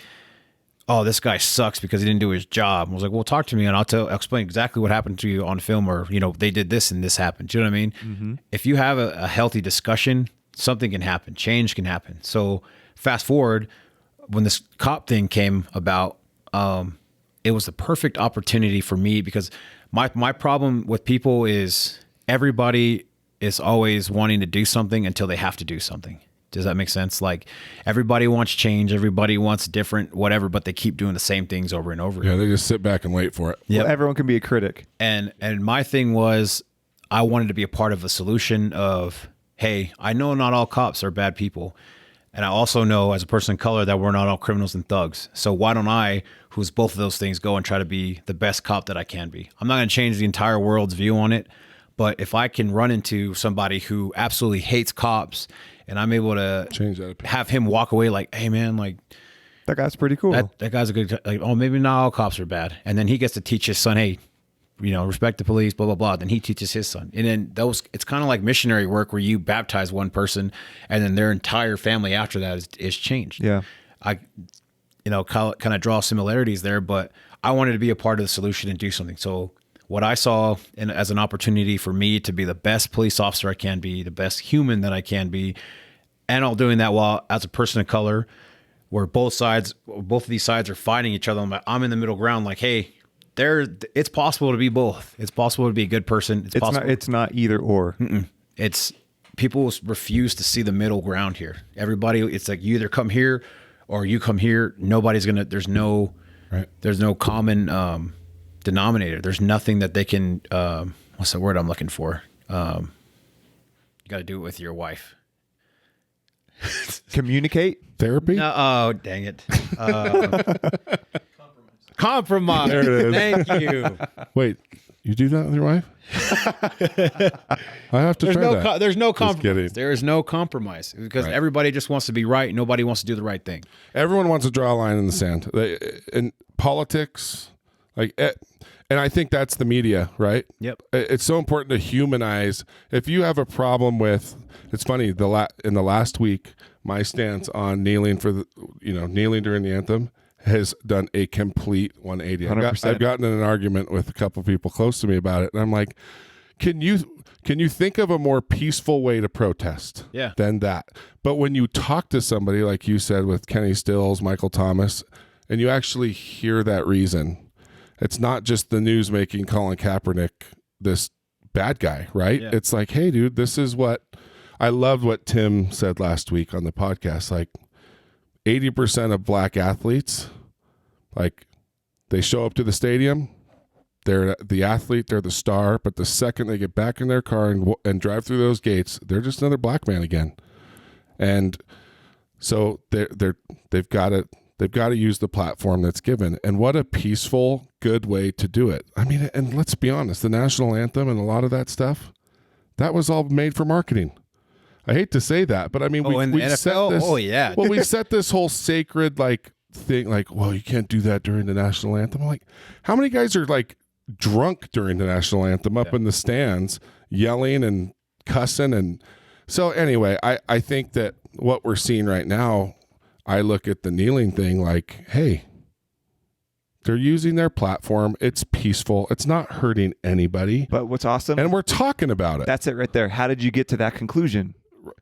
oh, this guy sucks because he didn't do his job. I was like, well, talk to me and I'll explain exactly what happened to you on film, or, you know, they did this and this happened. Do you know what I mean? Mm-hmm. If you have a healthy discussion, something can happen, change can happen. So fast forward, when this cop thing came about, it was the perfect opportunity for me, because my problem with people is everybody is always wanting to do something until they have to do something. Does that make sense? Like, everybody wants change, everybody wants different, whatever, but they keep doing the same things over and over. Yeah, they just sit back and wait for it. Yeah, well, everyone can be a critic. And my thing was, I wanted to be a part of a solution of, hey, I know not all cops are bad people. And I also know as a person of color that we're not all criminals and thugs. So why don't I, who's both of those things, go and try to be the best cop that I can be? I'm not going to change the entire world's view on it, but if I can run into somebody who absolutely hates cops and I'm able to change that, have him walk away like, hey man, like, that guy's pretty cool. That guy's a good, like, oh, maybe not all cops are bad. And then he gets to teach his son, hey, you know, respect the police, blah, blah, blah. Then he teaches his son. And then it's kind of like missionary work where you baptize one person and then their entire family after that is changed. Yeah. I, you know, kind of draw similarities there, but I wanted to be a part of the solution and do something. So what I saw as an opportunity for me to be the best police officer I can be, the best human that I can be, and all doing that while as a person of color, where both of these sides are fighting each other. I'm in the middle ground, like, hey, it's possible to be both. It's possible to be a good person. It's possible. It's not either or. It's people refuse to see the middle ground here. Everybody, it's like you either come here or you come here. Nobody's gonna. There's no common denominator. There's nothing that they can. What's the word I'm looking for? You got to do it with your wife. Communicate. Therapy? No, oh, dang it. Compromise. There it is. Thank you. Wait, you do that with your wife? I have to There's try no that. there's no Just kidding. compromise. There is no compromise because everybody just wants to be right. Nobody wants to do the right thing. Everyone wants to draw a line in the sand. In politics, and I think that's the media, right? Yep. It's so important to humanize. If you have a problem with, it's funny. In the last week, my stance on kneeling kneeling during the anthem has done a complete 180. 100%. I've gotten in an argument with a couple people close to me about it, and I'm like, can you think of a more peaceful way to protest than that? But when you talk to somebody, like you said with Kenny Stills, Michael Thomas, and you actually hear that reason, it's not just the news making Colin Kaepernick this bad guy, right? Yeah. It's like, hey, dude, this is what I loved what Tim said last week on the podcast. Like 80% of black athletes, like they show up to the stadium, they're the athlete, they're the star, but the second they get back in their car and drive through those gates, they're just another black man again. And so they've got to use the platform that's given. And what a peaceful, good way to do it. I mean, and let's be honest, the national anthem and a lot of that stuff, that was all made for marketing. I hate to say that, but I mean, in the NFL? set this. Oh, yeah. Well, we set this whole sacred thing, well, you can't do that during the national anthem. I'm like, how many guys are drunk during the national anthem up in the stands, yelling and cussing? And so anyway, I think that what we're seeing right now, I look at the kneeling thing like, hey, they're using their platform. It's peaceful. It's not hurting anybody. But what's awesome, And we're talking about it. that's it right there. How did you get to that conclusion?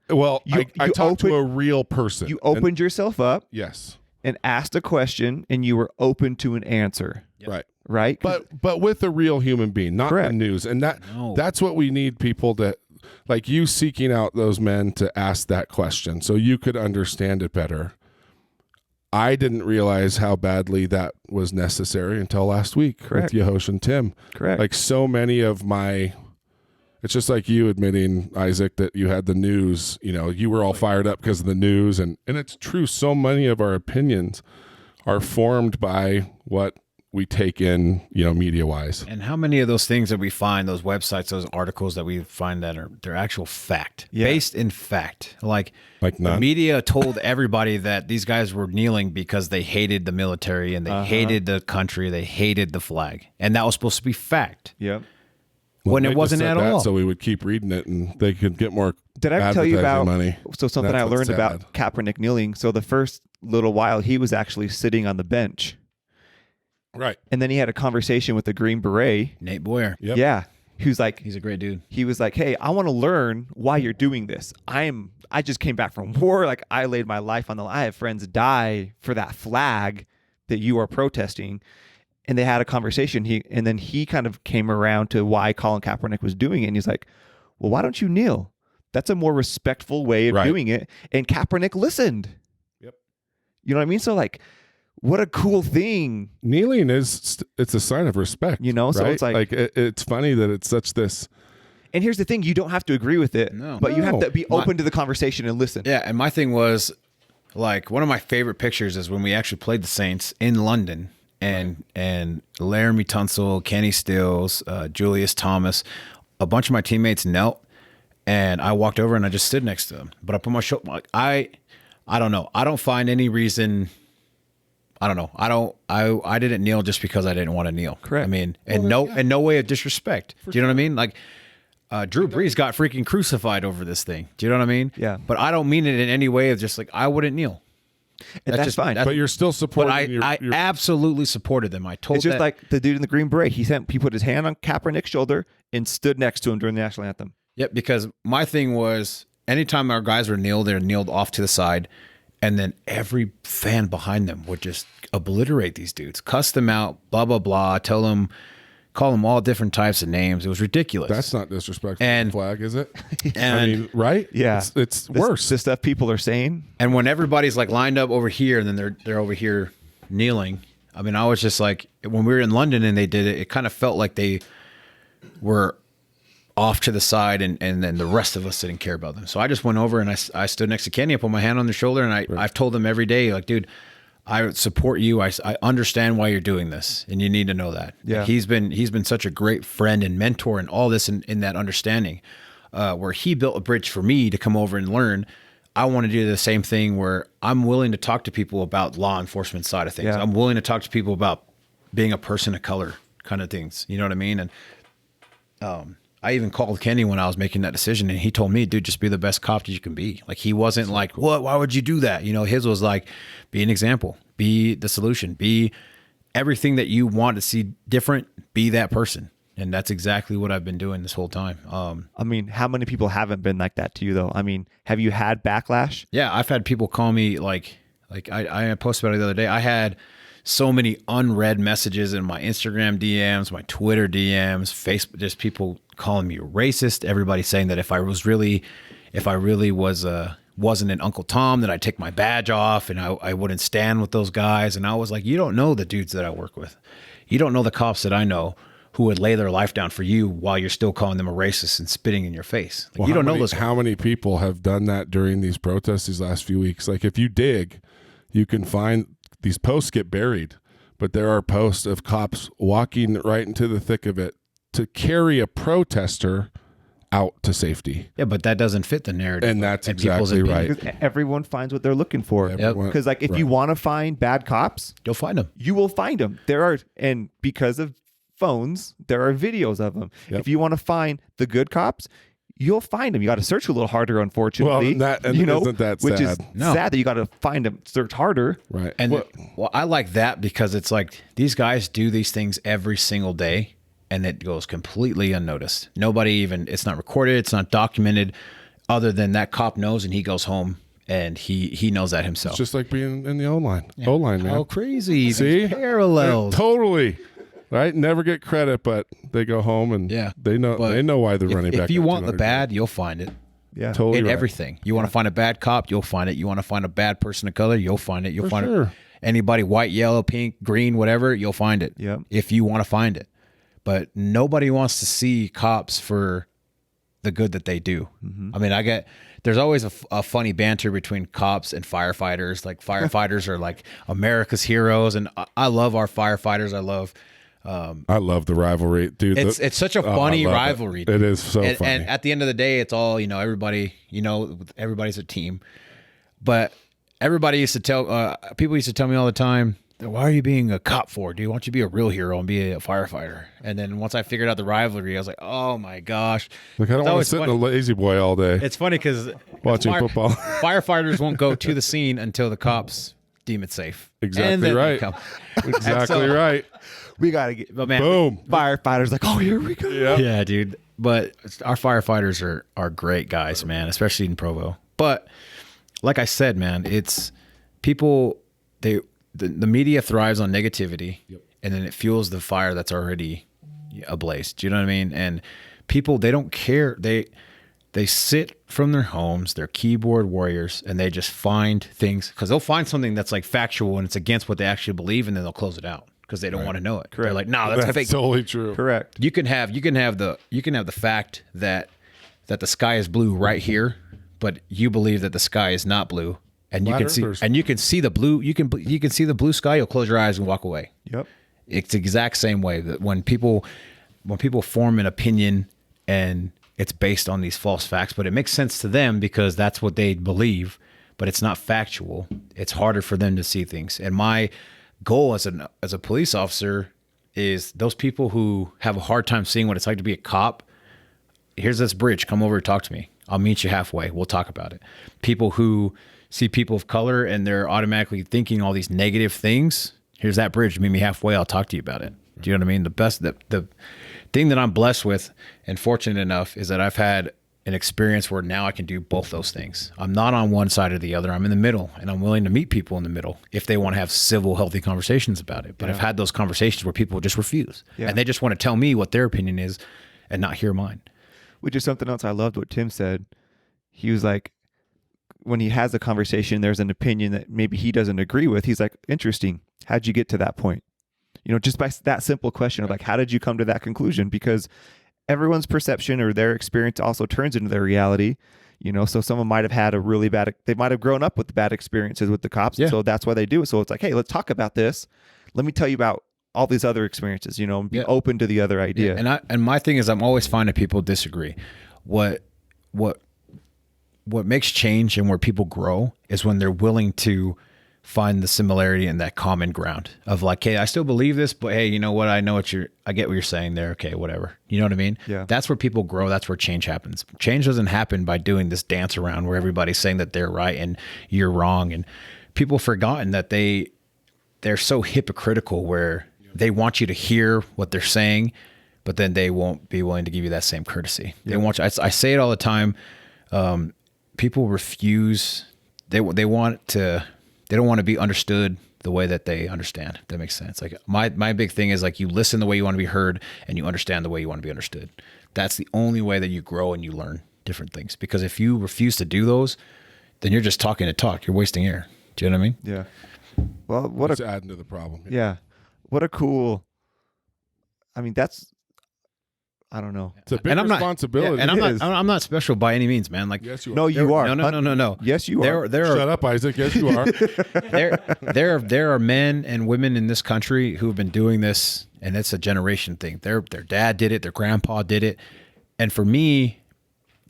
Well, You I talked to a real person. You opened yourself up Yes. and asked a question, and you were open to an answer, Right. right? 'Cause- But with a real human being, not Correct. the news. And No. that's what we need, people that like you seeking out those men to ask that question so you could understand it better. I didn't realize how badly that was necessary until last week Correct. with Yehosh and Tim. correct. Like so many of it's just like you admitting, Isaac, that you had the news, you were all fired up because of the news. And it's true. So many of our opinions are formed by what we take in, media wise. And how many of those things that we find, those websites, those articles that we find that they're actual fact, based in fact? Like the none. media told everybody that these guys were kneeling because they hated the military and they hated the country, they hated the flag. And that was supposed to be fact. Yep. When They it just wasn't said at that all. So we would keep reading it and they could get more Did I ever tell you advertising about money. so something That's I what's learned about Kaepernick kneeling? So the first little while he was actually sitting on the bench, Right. and then he had a conversation with the Green Beret. Nate Boyer. Yep. Yeah, who's like, He's a great dude. he was like, "Hey, I want to learn why you're doing this. I just came back from war. Like I laid my life on the line. I have friends die for that flag that you are protesting." And they had a conversation. And then he kind of came around to why Colin Kaepernick was doing it. And he's like, "Well, why don't you kneel? That's a more respectful way of Right. doing it." And Kaepernick listened. Yep. You know what I mean? So like, what a cool thing. Kneeling it's a sign of respect. So right? it's like it's funny that it's such this. and here's the thing, you don't have to agree with it, No. but you have No. to be open to the conversation and listen. Yeah, and my thing was like one of my favorite pictures is when we actually played the Saints in London, and Laramie Tunsil, Kenny Stills, Julius Thomas, a bunch of my teammates knelt, and I walked over and I just stood next to them. But I put my shoulder. I don't know. I don't find any reason. I don't know. I didn't kneel just because I didn't want to kneel. Correct. I mean, and no way of disrespect. Do you know what I mean? Like. Drew Brees got freaking crucified over this thing. Do you know what I mean? Yeah. But I don't mean it in any way of just like, I wouldn't kneel. And that's just fine. But you're still But supporting. I absolutely supported them. I told It's just that, like the dude in the Green Beret. He put his hand on Kaepernick's shoulder and stood next to him during the national anthem. Yep, because my thing was anytime our guys were kneeled, they're kneeled off to the side. And then every fan behind them would just obliterate these dudes, cuss them out, blah, blah, blah, call them all different types of names. It was ridiculous. That's not disrespectful. And- to the flag, is it? and I mean, right? Yeah. It's worse. The stuff people are saying. and when everybody's like lined up over here and then they're over here kneeling, I mean, I was just like, when we were in London and they did it, it kind of felt like they were off to the side, and then the rest of us didn't care about them. So I just went over and I stood next to Kenny. I put my hand on their shoulder, and I've told them every day, like, dude, I support you. I understand why you're doing this, and you need to know that. Yeah. Like, he's been such a great friend and mentor and all this in that understanding, where he built a bridge for me to come over and learn. I want to do the same thing where I'm willing to talk to people about law enforcement side of things. Yeah. I'm willing to talk to people about being a person of color kind of things. You know what I mean? And I even called Kenny when I was making that decision, and he told me, dude, just be the best cop that you can be. Like, he wasn't like, what? Why would you do that? You know, his was like, be an example, be the solution, be everything that you want to see different, be that person. And that's exactly what I've been doing this whole time. I mean, how many people haven't been like that to you, though? I mean, have you had backlash? Yeah, I've had people call me like I posted about it the other day. I had so many unread messages in my Instagram DMs, my Twitter DMs, Facebook, just people calling me racist. Everybody saying that if I really wasn't an Uncle Tom, that I'd take my badge off and I wouldn't stand with those guys. And I was like, you don't know the dudes that I work with. You don't know the cops that I know who would lay their life down for you while you're still calling them a racist and spitting in your face. Like, Well, you don't know many, those. how many people have done that during these protests these last few weeks? Like, if you dig, you can find these posts get buried, but there are posts of cops walking right into the thick of it to carry a protester out to safety. Yeah, but that doesn't fit the narrative. And that's people's exactly opinion. right. Because everyone finds what they're looking for. Everyone- Because, like, if you want to find bad cops, You'll find them. you will find them. And because of phones, there are videos of them. Yep. If you want to find the good cops, you'll find them. You got to search a little harder, unfortunately. Well, isn't that which is sad? No. sad that you got to find them, search harder. Right. And well, I like that because it's like these guys do these things every single day, and it goes completely unnoticed. Nobody even, it's not recorded, it's not documented, other than that cop knows, and he goes home and he knows that himself. It's just like being in the O-line. O-line, man. How crazy. See? These parallels. Totally. Right? Never get credit, but they go home and Yeah. they know why they're running back. If you up want the 200 bad, you'll find it. Yeah. Totally In right. everything. You want to find a bad cop, you'll find it. You want to find a bad person of color, you'll find it. You'll For find sure. it. Anybody white, yellow, pink, green, whatever, you'll find it. Yep. If you want to find it. But nobody wants to see cops for the good that they do. I mean, there's always a funny banter between cops and firefighters. Like, firefighters are like America's heroes, and I love our firefighters. I love the rivalry, dude. It's such a I funny love rivalry. It is so and, funny. and at the end of the day, it's all, everybody's a team. But everybody used to tell, people used to tell me all the time, why are you being a cop for, dude? Why don't you be a real hero and be a firefighter? And then once I figured out the rivalry, I was like, oh my gosh. Like, I don't It's want to always sit in funny. a lazy boy all day It's funny because watching football. firefighters won't go to the scene until the cops deem it safe. Exactly And then they right. come. Exactly so- right. We got to get But man, Boom. firefighters like, oh, here we go. Yeah. yeah, dude. But our firefighters are great guys, man, especially in Provo. But like I said, man, it's people, the media thrives on negativity, and then it fuels the fire that's already ablaze. Do you know what I mean? And people, they don't care. They sit from their homes, they're keyboard warriors, and they just find things, because they'll find something that's like factual and it's against what they actually believe, and then they'll close it out because they don't want to know it. Correct. They're like, no, that's That's fake. totally true. Correct. You can have the fact that the sky is blue right here, but you believe that the sky is not blue, and you Flat can see earthers. and you can see the blue. You can see the blue sky. You'll close your eyes and walk away. Yep. It's the exact same way that when people form an opinion and it's based on these false facts, but it makes sense to them because that's what they believe, but it's not factual. It's harder for them to see things. And my goal as a police officer is those people who have a hard time seeing what it's like to be a cop. Here's this bridge. Come over and talk to me. I'll meet you halfway. We'll talk about it. People who see people of color and they're automatically thinking all these negative things. Here's that bridge. Meet me halfway. I'll talk to you about it. Do you know what I mean? The thing that I'm blessed with and fortunate enough is that I've had an experience where now I can do both those things. I'm not on one side or the other. I'm in the middle, and I'm willing to meet people in the middle if they want to have civil, healthy conversations about it. But I've had those conversations where people just refuse, and they just want to tell me what their opinion is and not hear mine. Which is something else I loved what Tim said. He was like, when he has a conversation, there's an opinion that maybe he doesn't agree with. He's like, interesting. How'd you get to that point? Just by that simple question of like, how did you come to that conclusion? Because everyone's perception or their experience also turns into their reality. So someone might have had they might have grown up with bad experiences with the cops. Yeah. So that's why they do it. So it's like, hey, let's talk about this. Let me tell you about all these other experiences, and be open to the other idea. And my thing is, I'm always finding people disagree. What makes change and where people grow is when they're willing to find the similarity in that common ground of like, hey, I still believe this, but hey, you know what? I get what you're saying there. Okay, whatever. You know what I mean? Yeah. That's where people grow. That's where change happens. Change doesn't happen by doing this dance around where everybody's saying that they're right and you're wrong. And people forgotten that they're so hypocritical where they want you to hear what they're saying, but then they won't be willing to give you that same courtesy. Yeah. They want you, I say it all the time. People refuse. They don't want to be understood the way that they understand. If that makes sense. Like my big thing is like you listen the way you want to be heard and you understand the way you want to be understood. That's the only way that you grow and you learn different things. Because if you refuse to do those, then you're just talking to talk. You're wasting air. Do you know what I mean? Yeah. Well, It's adding to the problem. Yeah. What a cool. I mean, I don't know. It's a big responsibility. And I'm not special by any means, man. Like, yes, you are. No, you are. No. Yes, you are. Shut up, Isaac. Yes, you are. there are men and women in this country who have been doing this, and it's a generation thing. Their dad did it. Their grandpa did it. And for me,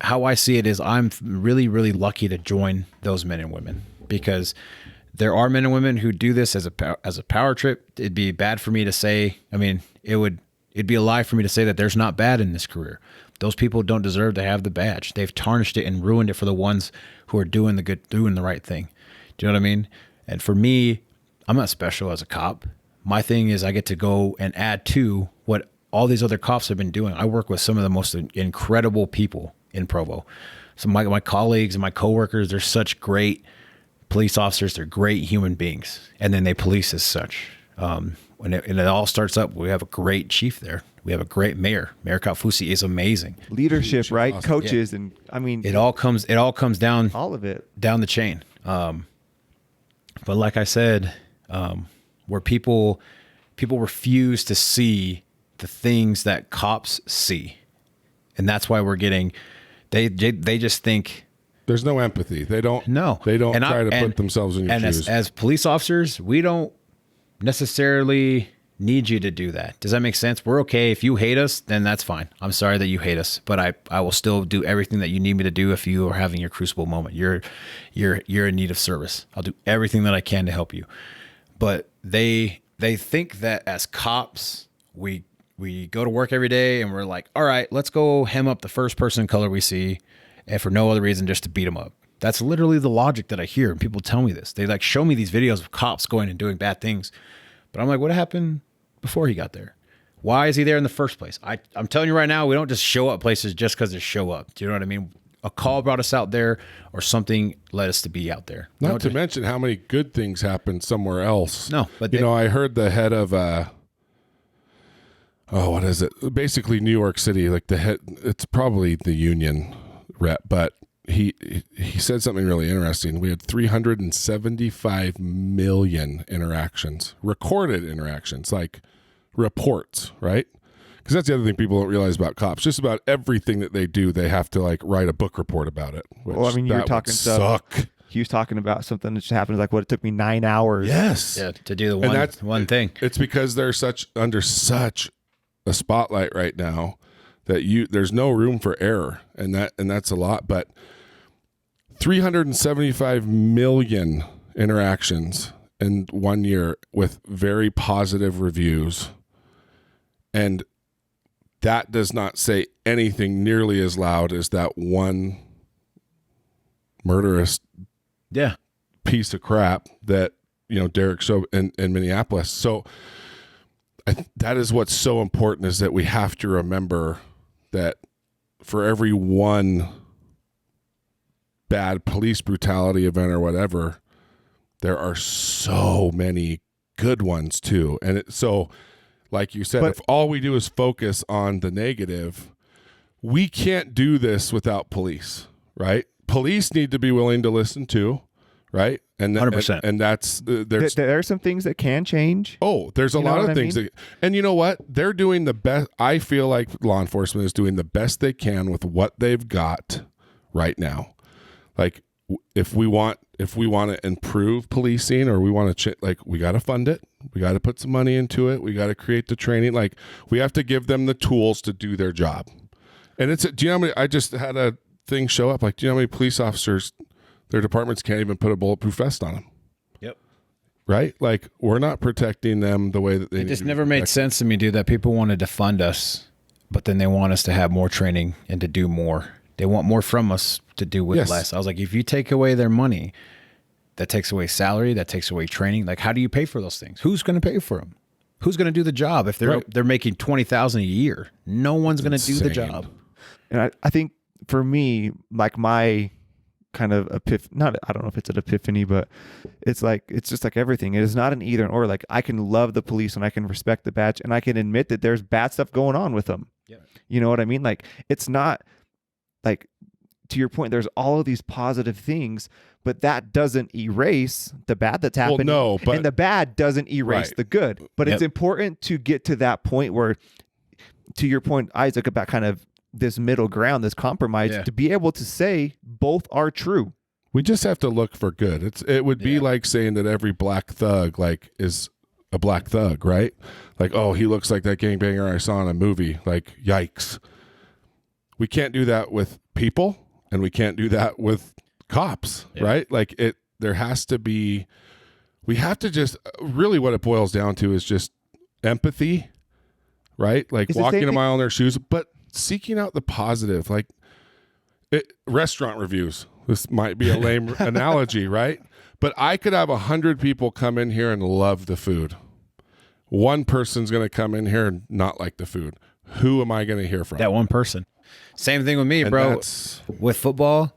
how I see it is I'm really, really lucky to join those men and women because there are men and women who do this as a power trip. It'd be bad for me to say, it'd be a lie for me to say that there's not bad in this career. Those people don't deserve to have the badge. They've tarnished it and ruined it for the ones who are doing the right thing. Do you know what I mean? And for me, I'm not special as a cop. My thing is I get to go and add to what all these other cops have been doing. I work with some of the most incredible people in Provo. So my colleagues and my coworkers, they're such great police officers. They're great human beings. And then they police as such. When it all starts up, we have a great chief there. We have a great mayor. Mayor Kaufusi is amazing. Leadership, right? Awesome. Coaches, and it all comes down all of it down the chain. But like I said, where people refuse to see the things that cops see, and that's why we're getting. They just think there's no empathy. They don't try to put themselves in your shoes. As police officers, we don't necessarily need you to do that. Does that make sense? We're okay. If you hate us, then that's fine. I'm sorry that you hate us, but I will still do everything that you need me to do if you are having your crucible moment. You're in need of service. I'll do everything that I can to help you. But they think that as cops, we go to work every day and we're like, all right, let's go hem up the first person of color we see, and for no other reason, just to beat them up. That's literally the logic that I hear. And people tell me this. They like show me these videos of cops going and doing bad things. But I'm like, what happened before he got there? Why is he there in the first place? I'm telling you right now, we don't just show up places just because they show up. Do you know what I mean? A call brought us out there or something led us to be out there. Not to mention how many good things happen somewhere else. No, but I heard the head of, what is it? Basically New York City, like the head, it's probably the union rep, but he said something really interesting. We had 375 million interactions, recorded interactions, like reports, right? Because that's the other thing people don't realize about cops. Just about everything that they do, they have to like write a book report about it. Well, I mean, you were talking stuff. He was talking about something that just happened. Like, what, it took me 9 hours. Yes. Yeah, to do the one thing. It's because they're under such a spotlight right now that there's no room for error, and that's a lot. But 375 million interactions in 1 year with very positive reviews, and that does not say anything nearly as loud as that one murderous piece of crap that Derek showed in Minneapolis. So that is what's so important, is that we have to remember that for every one bad police brutality event or whatever, there are so many good ones too. And so like you said, if all we do is focus on the negative, we can't do this without police, right? Police need to be willing to listen too, right? And 100%. and that's There are some things that can change. oh, there's a You know lot what of I things mean? that, and you know what? They're doing the best. I feel like law enforcement is doing the best they can with what they've got right now. Like if we want to improve policing, or we want to like, we got to fund it. We got to put some money into it. We got to create the training. Like we have to give them the tools to do their job. And do you know how many, I just had a thing show up. Like, do you know how many police officers, their departments can't even put a bulletproof vest on them? Yep. Right? Like we're not protecting them the way that they It need just to be never made protected. sense to me, dude, that people wanted to fund us, but then they want us to have more training and to do more. They want more from us to do with Yes. less. I was like, if you take away their money, that takes away salary, that takes away training. Like, how do you pay for those things? Who's going to pay for them? Who's going to do the job if Right. they're making $20,000 a year? No one's going to do the insane. job. And I think for me, like my kind of I don't know if it's an epiphany, but it's just like everything. It is not an either or. Like I can love the police and I can respect the badge and I can admit that there's bad stuff going on with them. Yeah. You know what I mean? Like it's not like, to your point, there's all of these positive things, but that doesn't erase the bad that's happening. no, but- and the bad doesn't erase Right. the good. But it's Yep. important to get to that point where, to your point, Isaac, about kind of this middle ground, this compromise, Yeah. to be able to say both are true. We just have to look for good. It would be Yeah. like saying that every black thug like is a black thug, right? Like, oh, he looks like that gangbanger I saw in a movie. Like, yikes. We can't do that with people, and we can't do that with cops, Yeah. right? Like there has to be, we have to just, really what it boils down to is just empathy, right? Like It's the walking same a thing- mile in their shoes, but seeking out the positive, like restaurant reviews. This might be a lame analogy, right? But I could have 100 people come in here and love the food. One person's going to come in here and not like the food. Who am I going to hear from? That one person. Same thing with me, And bro. that's- With football,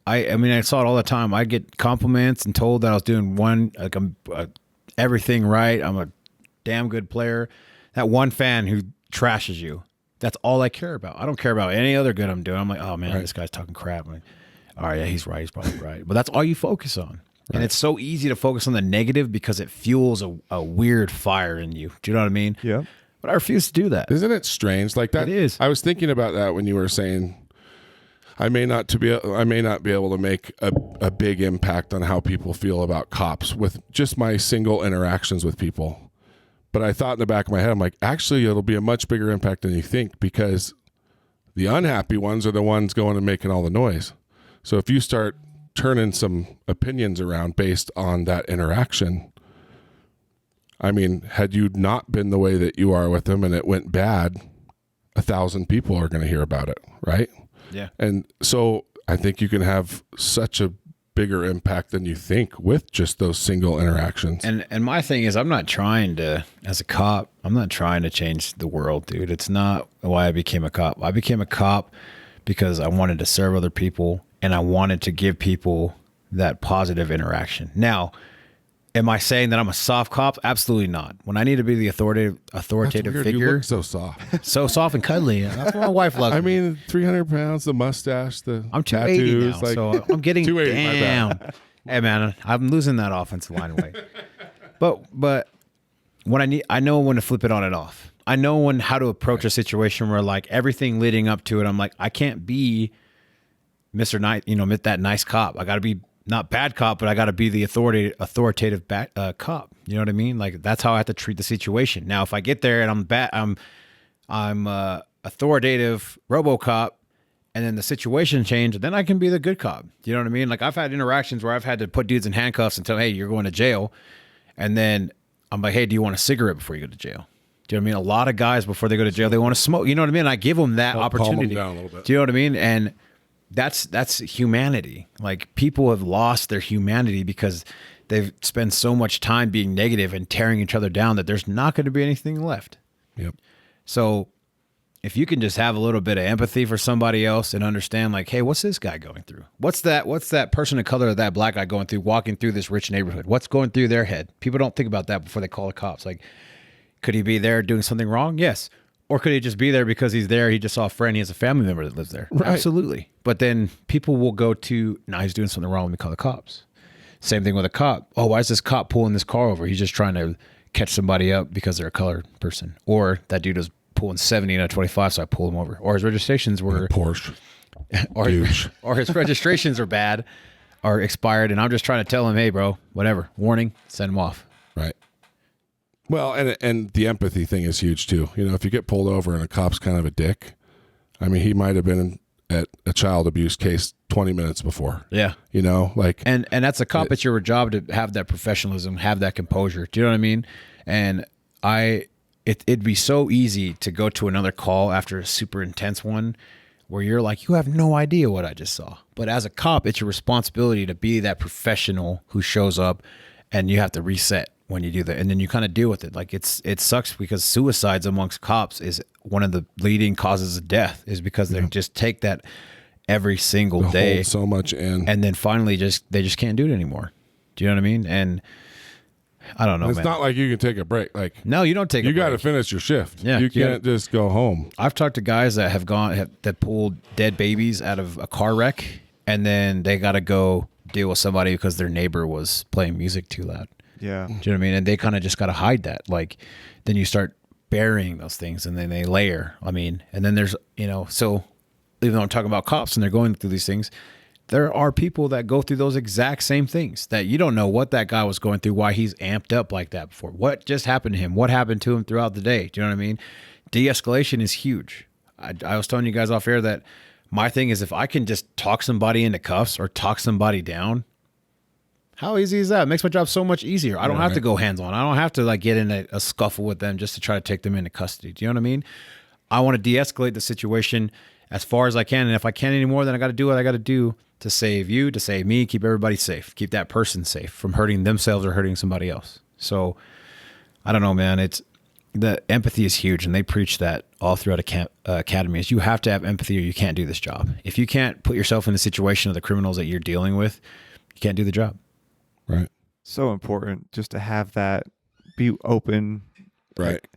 I mean, I saw it all the time. I get compliments and told that I was doing everything right. I'm a damn good player. That one fan who trashes you, that's all I care about. I don't care about any other good I'm doing. I'm like, oh man, this guy's talking crap. I'm like, all right, yeah, he's right. He's probably right. But that's all you focus on. And it's so easy to focus on the negative because it fuels a weird fire in you. Do you know what I mean? Yeah. But I refuse to do that. Isn't it strange? Like that. It is. I was thinking about that when you were saying, I may not be able to make a big impact on how people feel about cops with just my single interactions with people. But I thought in the back of my head, I'm like, actually, it'll be a much bigger impact than you think, because the unhappy ones are the ones going and making all the noise. So if you start turning some opinions around based on that interaction, I mean, had you not been the way that you are with them and it went bad, 1,000 people are going to hear about it, right? Yeah. And so I think you can have such a bigger impact than you think with just those single interactions. And my thing is, I'm not trying to, as a cop, I'm not trying to change the world, dude. It's not why I became a cop. I became a cop because I wanted to serve other people and I wanted to give people that positive interaction. Now, am I saying that I'm a soft cop? Absolutely not. When I need to be the authoritative That's weird. You figure, look so soft. so soft and cuddly. That's what my wife loves. I me. mean, 300 pounds, the mustache, the I'm 280 now, tattoos, so I'm getting 280, my bad. down. Hey man, I'm losing that offensive line weight. But when I know when to flip it on and off. I know how to approach a situation where, like, everything leading up to it, I'm like, I can't be Mr. Nice, that nice cop. I got to be not bad cop, but I got to be the authoritative cop. You know what I mean? Like, that's how I have to treat the situation. Now, if I get there and I'm authoritative RoboCop, and then the situation changed, then I can be the good cop. You know what I mean? Like, I've had interactions where I've had to put dudes in handcuffs and tell, hey, you're going to jail. And then I'm like, hey, do you want a cigarette before you go to jail? Do you know what I mean? A lot of guys, before they go to jail, they want to smoke. You know what I mean? I give them that Calm them opportunity. down a little bit. Do you know what I mean? And that's humanity. Like, people have lost their humanity because they've spent so much time being negative and tearing each other down that there's not going to be anything left. Yep. So if you can just have a little bit of empathy for somebody else and understand, like, hey, what's this guy going through? What's that person of color, that black guy going through, walking through this rich neighborhood? What's going through their head? People don't think about that before they call the cops. Like, could he be there doing something wrong? Yes. Or could he just be there because he's there, he just saw a friend, he has a family member that lives there? Right. Absolutely. But then people will go to, nah, he's doing something wrong, let me call the cops. Same thing with a cop. Oh, why is this cop pulling this car over? He's just trying to catch somebody up because they're a colored person. Or that dude was pulling 70 in a 25, so I pulled him over. Or his registrations were Porsche. or his registrations are bad or expired, and I'm just trying to tell him, hey, bro, whatever, warning, send him off. Right. Well, and the empathy thing is huge too. You know, if you get pulled over and a cop's kind of a dick, I mean, he might have been at a child abuse case 20 minutes before. Yeah. You know, like, and that's a cop. It's your job to have that professionalism, have that composure. Do you know what I mean? And it'd be so easy to go to another call after a super intense one where you're like, you have no idea what I just saw. But as a cop, it's your responsibility to be that professional who shows up, and you have to reset when you do that. And then you kind of deal with it. Like it sucks because suicides amongst cops is one of the leading causes of death, is because they just take that every single day. Hold so much in. And then finally they just can't do it anymore. Do you know what I mean? And I don't know, it's man. not like you can take a break. Like, no, you don't take a break. You got to finish your shift. Yeah, you can't just go home. I've talked to guys that that pulled dead babies out of a car wreck, and then they got to go deal with somebody because their neighbor was playing music too loud. Yeah. Do you know what I mean? And they kind of just got to hide that. Like, then you start burying those things, and then they layer. I mean, and then there's, so even though I'm talking about cops and they're going through these things, there are people that go through those exact same things that you don't know what that guy was going through, why he's amped up like that before. What just happened to him? What happened to him throughout the day? Do you know what I mean? De-escalation is huge. I was telling you guys off air that my thing is, if I can just talk somebody into cuffs or talk somebody down, how easy is that? It makes my job so much easier. I don't have to go hands-on. I don't have to like get in a scuffle with them just to try to take them into custody. Do you know what I mean? I want to de-escalate the situation as far as I can. And if I can't anymore, then I got to do what I got to do to save you, to save me, keep everybody safe, keep that person safe from hurting themselves or hurting somebody else. So I don't know, man. The empathy is huge, and they preach that all throughout academies. You have to have empathy or you can't do this job. If you can't put yourself in the situation of the criminals that you're dealing with, you can't do the job. Right. So important just to have that, be open. Right. Like,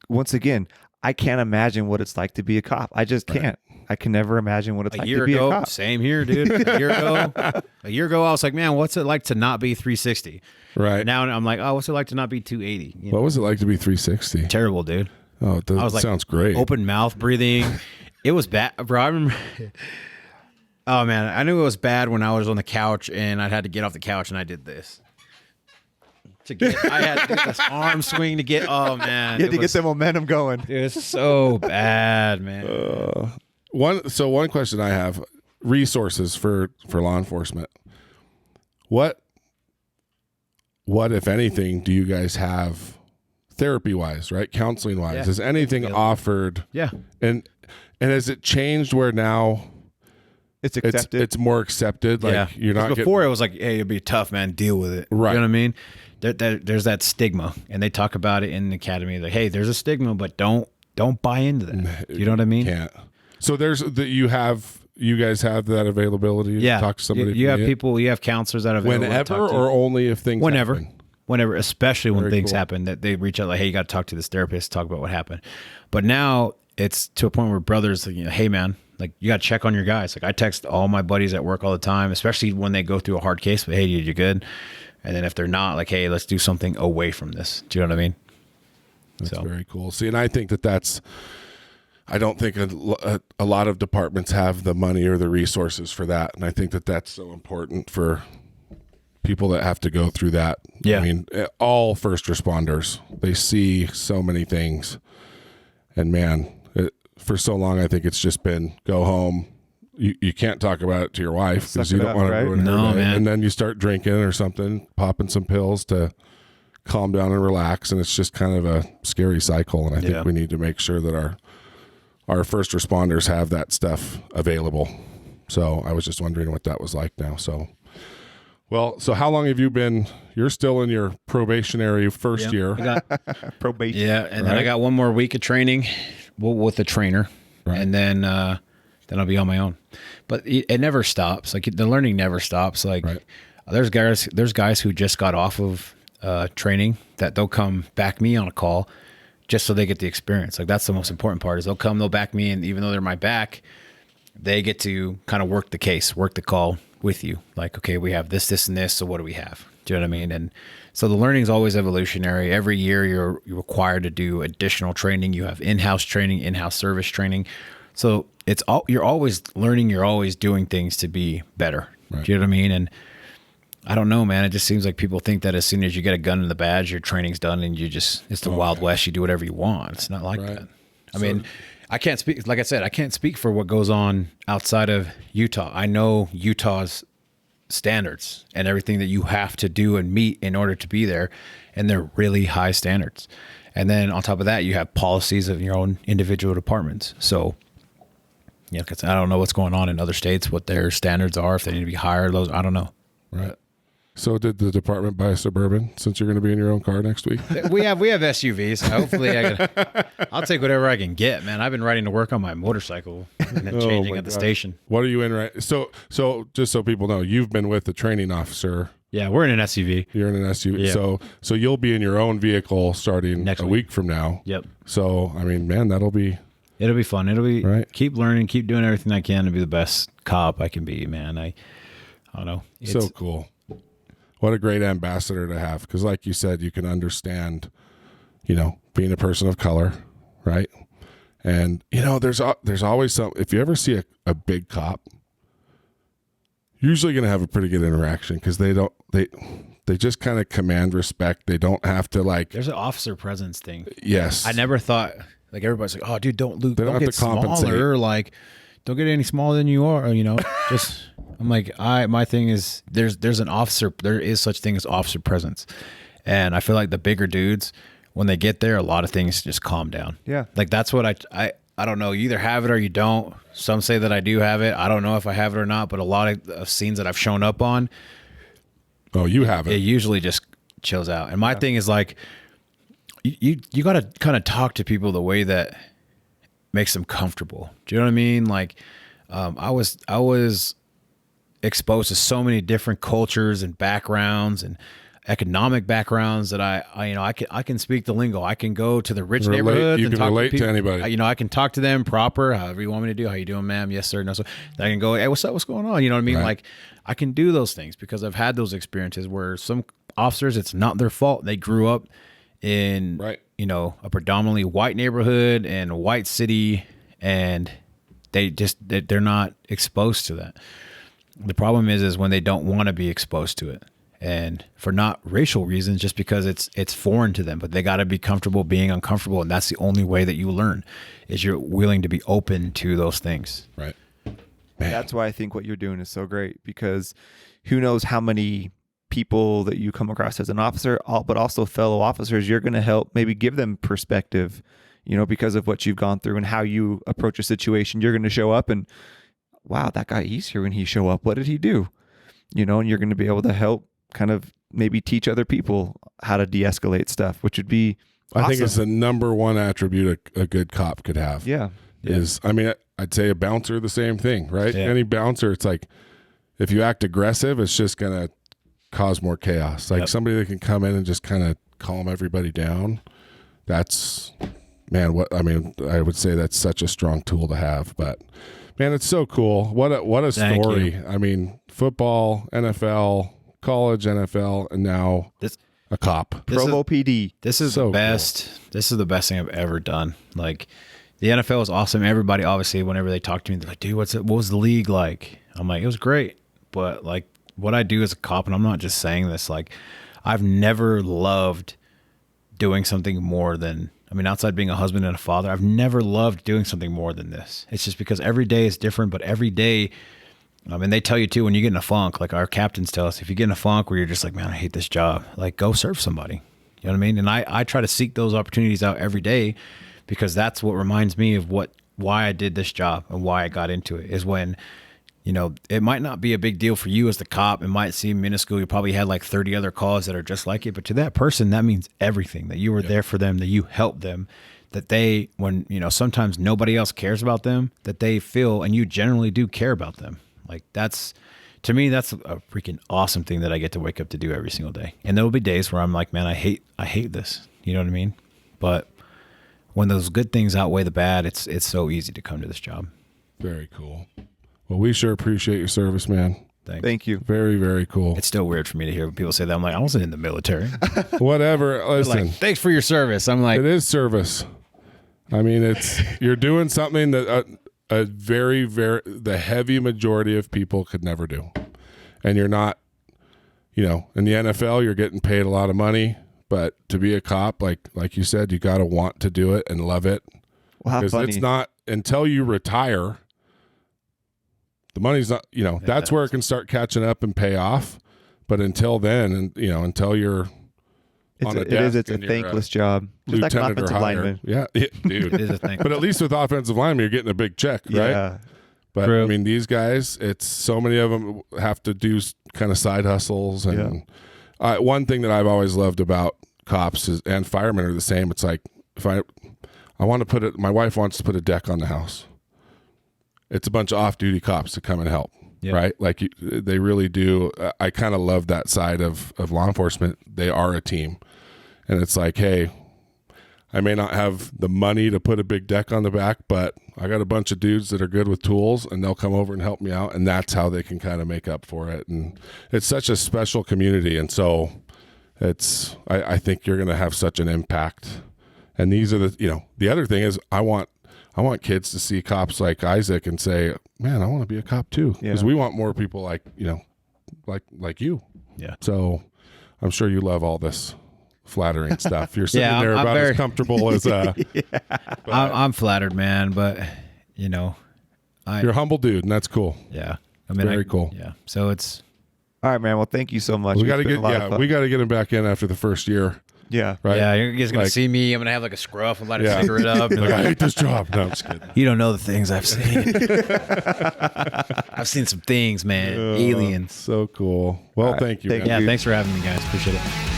once again, I can't imagine what it's like to be a cop. I just can't. I can never imagine what it's like to be a cop. Same here, dude. A year ago, I was like, man, what's it like to not be 360? Right. Now I'm like, oh, what's it like to not be 280? What was it like to be 360? Terrible, dude. Oh, that sounds great. Open mouth breathing. It was bad, bro. I remember. Oh man, I knew it was bad when I was on the couch and I had to get off the couch and I did this. I had to do this arm swing to get. Oh man, You had to get the momentum going. It was so bad, man. One question I have: resources for law enforcement. What if anything do you guys have therapy wise, right? Counseling wise, Yeah. is anything offered? Yeah. And has it changed where now It's accepted. it's more accepted? Like you're not before it was like, hey, it'd be tough, man. Deal with it. Right. You know what I mean? There's that stigma, and they talk about it in the academy. Like, hey, there's a stigma, but don't buy into that. You know what I mean? Can't. So there's that you guys have that availability. Yeah. To talk to somebody. You have people. You have counselors that are available. Whenever, to talk to. or only if things happen? Whenever, especially when Very things cool. happen, that they reach out like, hey, you got to talk to this therapist, talk about what happened. But now it's to a point where brothers, hey man, like you got to check on your guys. Like I text all my buddies at work all the time, especially when they go through a hard case. But hey, dude, you good? And then if they're not, like, hey, let's do something away from this. Do you know what I mean? That's very cool. See, and I think I don't think a lot of departments have the money or the resources for that. And I think that's so important for people that have to go through that. Yeah. I mean, all first responders, they see so many things. And man, for so long, I think it's just been go home. You can't talk about it to your wife because you don't want to ruin her day. Man. And then you start drinking or something, popping some pills to calm down and relax. And it's just kind of a scary cycle. And I think we need to make sure that our first responders have that stuff available. So I was just wondering what that was like now. So how long have you been? You're still in your probationary first year. Probation. Yeah, and then I got one more week of training with a trainer, and then I'll be on my own. But it never stops. Like the learning never stops. Like there's guys who just got off of training that they'll come back me on a call just so they get the experience. Like that's the most important part is they'll back me, and even though they're my back, they get to kind of work the case, work the call, with you. Like, okay, we have this, and this. So what do we have? Do you know what I mean? And so the learning is always evolutionary. Every year you're required to do additional training. You have in-house training, in-house service training. So you're always learning. You're always doing things to be better. Right. Do you know what I mean? And I don't know, man. It just seems like people think that as soon as you get a gun in the badge, your training's done and it's the Wild West. You do whatever you want. It's not like that. I mean, I can't speak, like I said, I can't speak for what goes on outside of Utah. I know Utah's standards and everything that you have to do and meet in order to be there. And they're really high standards. And then on top of that, you have policies of your own individual departments. So, yeah, 'cause I don't know what's going on in other states, what their standards are, if they need to be higher, those, I don't know. Right. So did the department buy a Suburban since you're going to be in your own car next week? We have SUVs. Hopefully I'll take whatever I can get, man. I've been riding to work on my motorcycle and then changing at the station. What are you in right? So just so people know, you've been with the training officer. Yeah, we're in an SUV. You're in an SUV. Yeah. So you'll be in your own vehicle starting Next a week. week from now. Yep. So, I mean, man, it'll be fun. It'll be right. Keep learning, keep doing everything I can to be the best cop I can be, man. I don't know. So cool. What a great ambassador to have. Because like you said, you can understand, being a person of color, right? And, there's always some, if you ever see a big cop, you're usually going to have a pretty good interaction because they just kind of command respect. They don't have to There's an officer presence thing. Yes. I never thought, like, everybody's like, oh, dude, don't have get to compensate. smaller. Like, don't get any smaller than you are, just, I'm like, my thing is there's an officer, there is such thing as officer presence. And I feel like the bigger dudes, when they get there, a lot of things just calm down. Yeah. Like that's what I don't know. You either have it or you don't. Some say that I do have it. I don't know if I have it or not, but a lot of scenes that I've shown up on, Oh, you have it it. usually just chills out. And my thing is like, you got to kind of talk to people the way that makes them comfortable. Do you know what I mean? Like, I was exposed to so many different cultures and backgrounds and economic backgrounds that I can speak the lingo. I can go to the rich neighborhoods. You and can talk relate to, people. to anybody. I can talk to them proper, however you want me to do. How you doing, ma'am? Yes, sir. No, sir. Then I can go, hey, what's up? What's going on? You know what I mean? Right. Like, I can do those things because I've had those experiences where some officers, it's not their fault. They grew up in, Right. A predominantly white neighborhood and a white city, and they're not exposed to that. The problem is when they don't want to be exposed to it, and for not racial reasons, just because it's foreign to them, but they got to be comfortable being uncomfortable. And that's the only way that you learn is you're willing to be open to those things. Right. That's why I think what you're doing is so great, because who knows how many people that you come across as an officer, but also fellow officers, you're going to help maybe give them perspective, because of what you've gone through and how you approach a situation. You're going to show up and, wow, that got easier when he show up. What did he do? And you're going to be able to help kind of maybe teach other people how to de-escalate stuff, which would be awesome. I think it's the number one attribute a good cop could have. Yeah. I'd say a bouncer, the same thing, right? Yeah. Any bouncer, it's like, if you act aggressive, it's just going to cause more chaos. Like somebody that can come in and just kind of calm everybody down. That's, man, I would say that's such a strong tool to have, but man, it's so cool. What a Thank story. you. I mean, football, NFL, college, NFL, and now a cop. Provo PD. This is So the best. This is the best thing I've ever done. Like, the NFL is awesome. Everybody, obviously, whenever they talk to me, they're like, dude, what was the league like? I'm like, it was great. But like, what I do as a cop, and I'm not just saying this, like, I've never loved doing something more than, outside being a husband and a father, I've never loved doing something more than this. It's just because every day is different, but every day, they tell you too, when you get in a funk, like our captains tell us, if you get in a funk where you're just like, man, I hate this job, like, go serve somebody. You know what I mean? And I try to seek those opportunities out every day, because that's what reminds me of why I did this job and why I got into it, is when, it might not be a big deal for you as the cop. It might seem minuscule. You probably had like 30 other calls that are just like it. But to that person, that means everything, that you were there for them, that you helped them, that they, when, sometimes nobody else cares about them, that they feel, and you generally do care about them. Like, to me, that's a freaking awesome thing that I get to wake up to do every single day. And there'll be days where I'm like, man, I hate this. You know what I mean? But when those good things outweigh the bad, it's so easy to come to this job. Very cool. Well, we sure appreciate your service, man. Thanks. Thank you. Very, very cool. It's still weird for me to hear people say that. I'm like, I wasn't in the military. Whatever. Listen, Like, thanks for your service. I'm like, it is service. I mean, you're doing something that a very, very, the heavy majority of people could never do. And you're not, in the NFL, you're getting paid a lot of money, but to be a cop, like you said, you got to want to do it and love it. Well, how Because funny. it's not until you retire, the money's not, that's where it can start catching up and pay off. But until then, and until you're on a desk, it's a and you're thankless job. Just like an lieutenant or offensive higher. lineman. Yeah, dude. it is a thing. But at least with offensive linemen, you're getting a big check, right? Yeah. But True. I mean, these guys, it's so many of them have to do kind of side hustles. And one thing that I've always loved about cops and firemen are the same. It's like, if I want to put it, my wife wants to put a deck on the house. It's a bunch of off-duty cops to come and help, right? Like they really do. I kind of love that side of law enforcement. They are a team. And it's like, hey, I may not have the money to put a big deck on the back, but I got a bunch of dudes that are good with tools, and they'll come over and help me out, and that's how they can kind of make up for it. And it's such a special community, and so I think you're going to have such an impact. And these are the other thing is I want kids to see cops like Isaac and say, man, I want to be a cop too, because we want more people like you. Yeah. So I'm sure you love all this flattering stuff. You're sitting Yeah, there I'm about very- as comfortable as I'm flattered, man, but you're a humble dude, and that's cool. yeah. I mean, Very cool. Yeah. So it's, All right, man. Well, thank you so much. We got to It's been a lot of fun. we got to get him back in after the first year, Yeah. right? yeah, you're just going Like- to see me. I'm going to have like a scruff and light a Yeah. cigarette up. And Like, I like, hate this job. No, I'm just kidding. you don't know the things I've seen. I've seen some things, man. Aliens. So cool. Well, right. thank you. Thank man. Yeah, you. thanks for having me, guys. Appreciate it.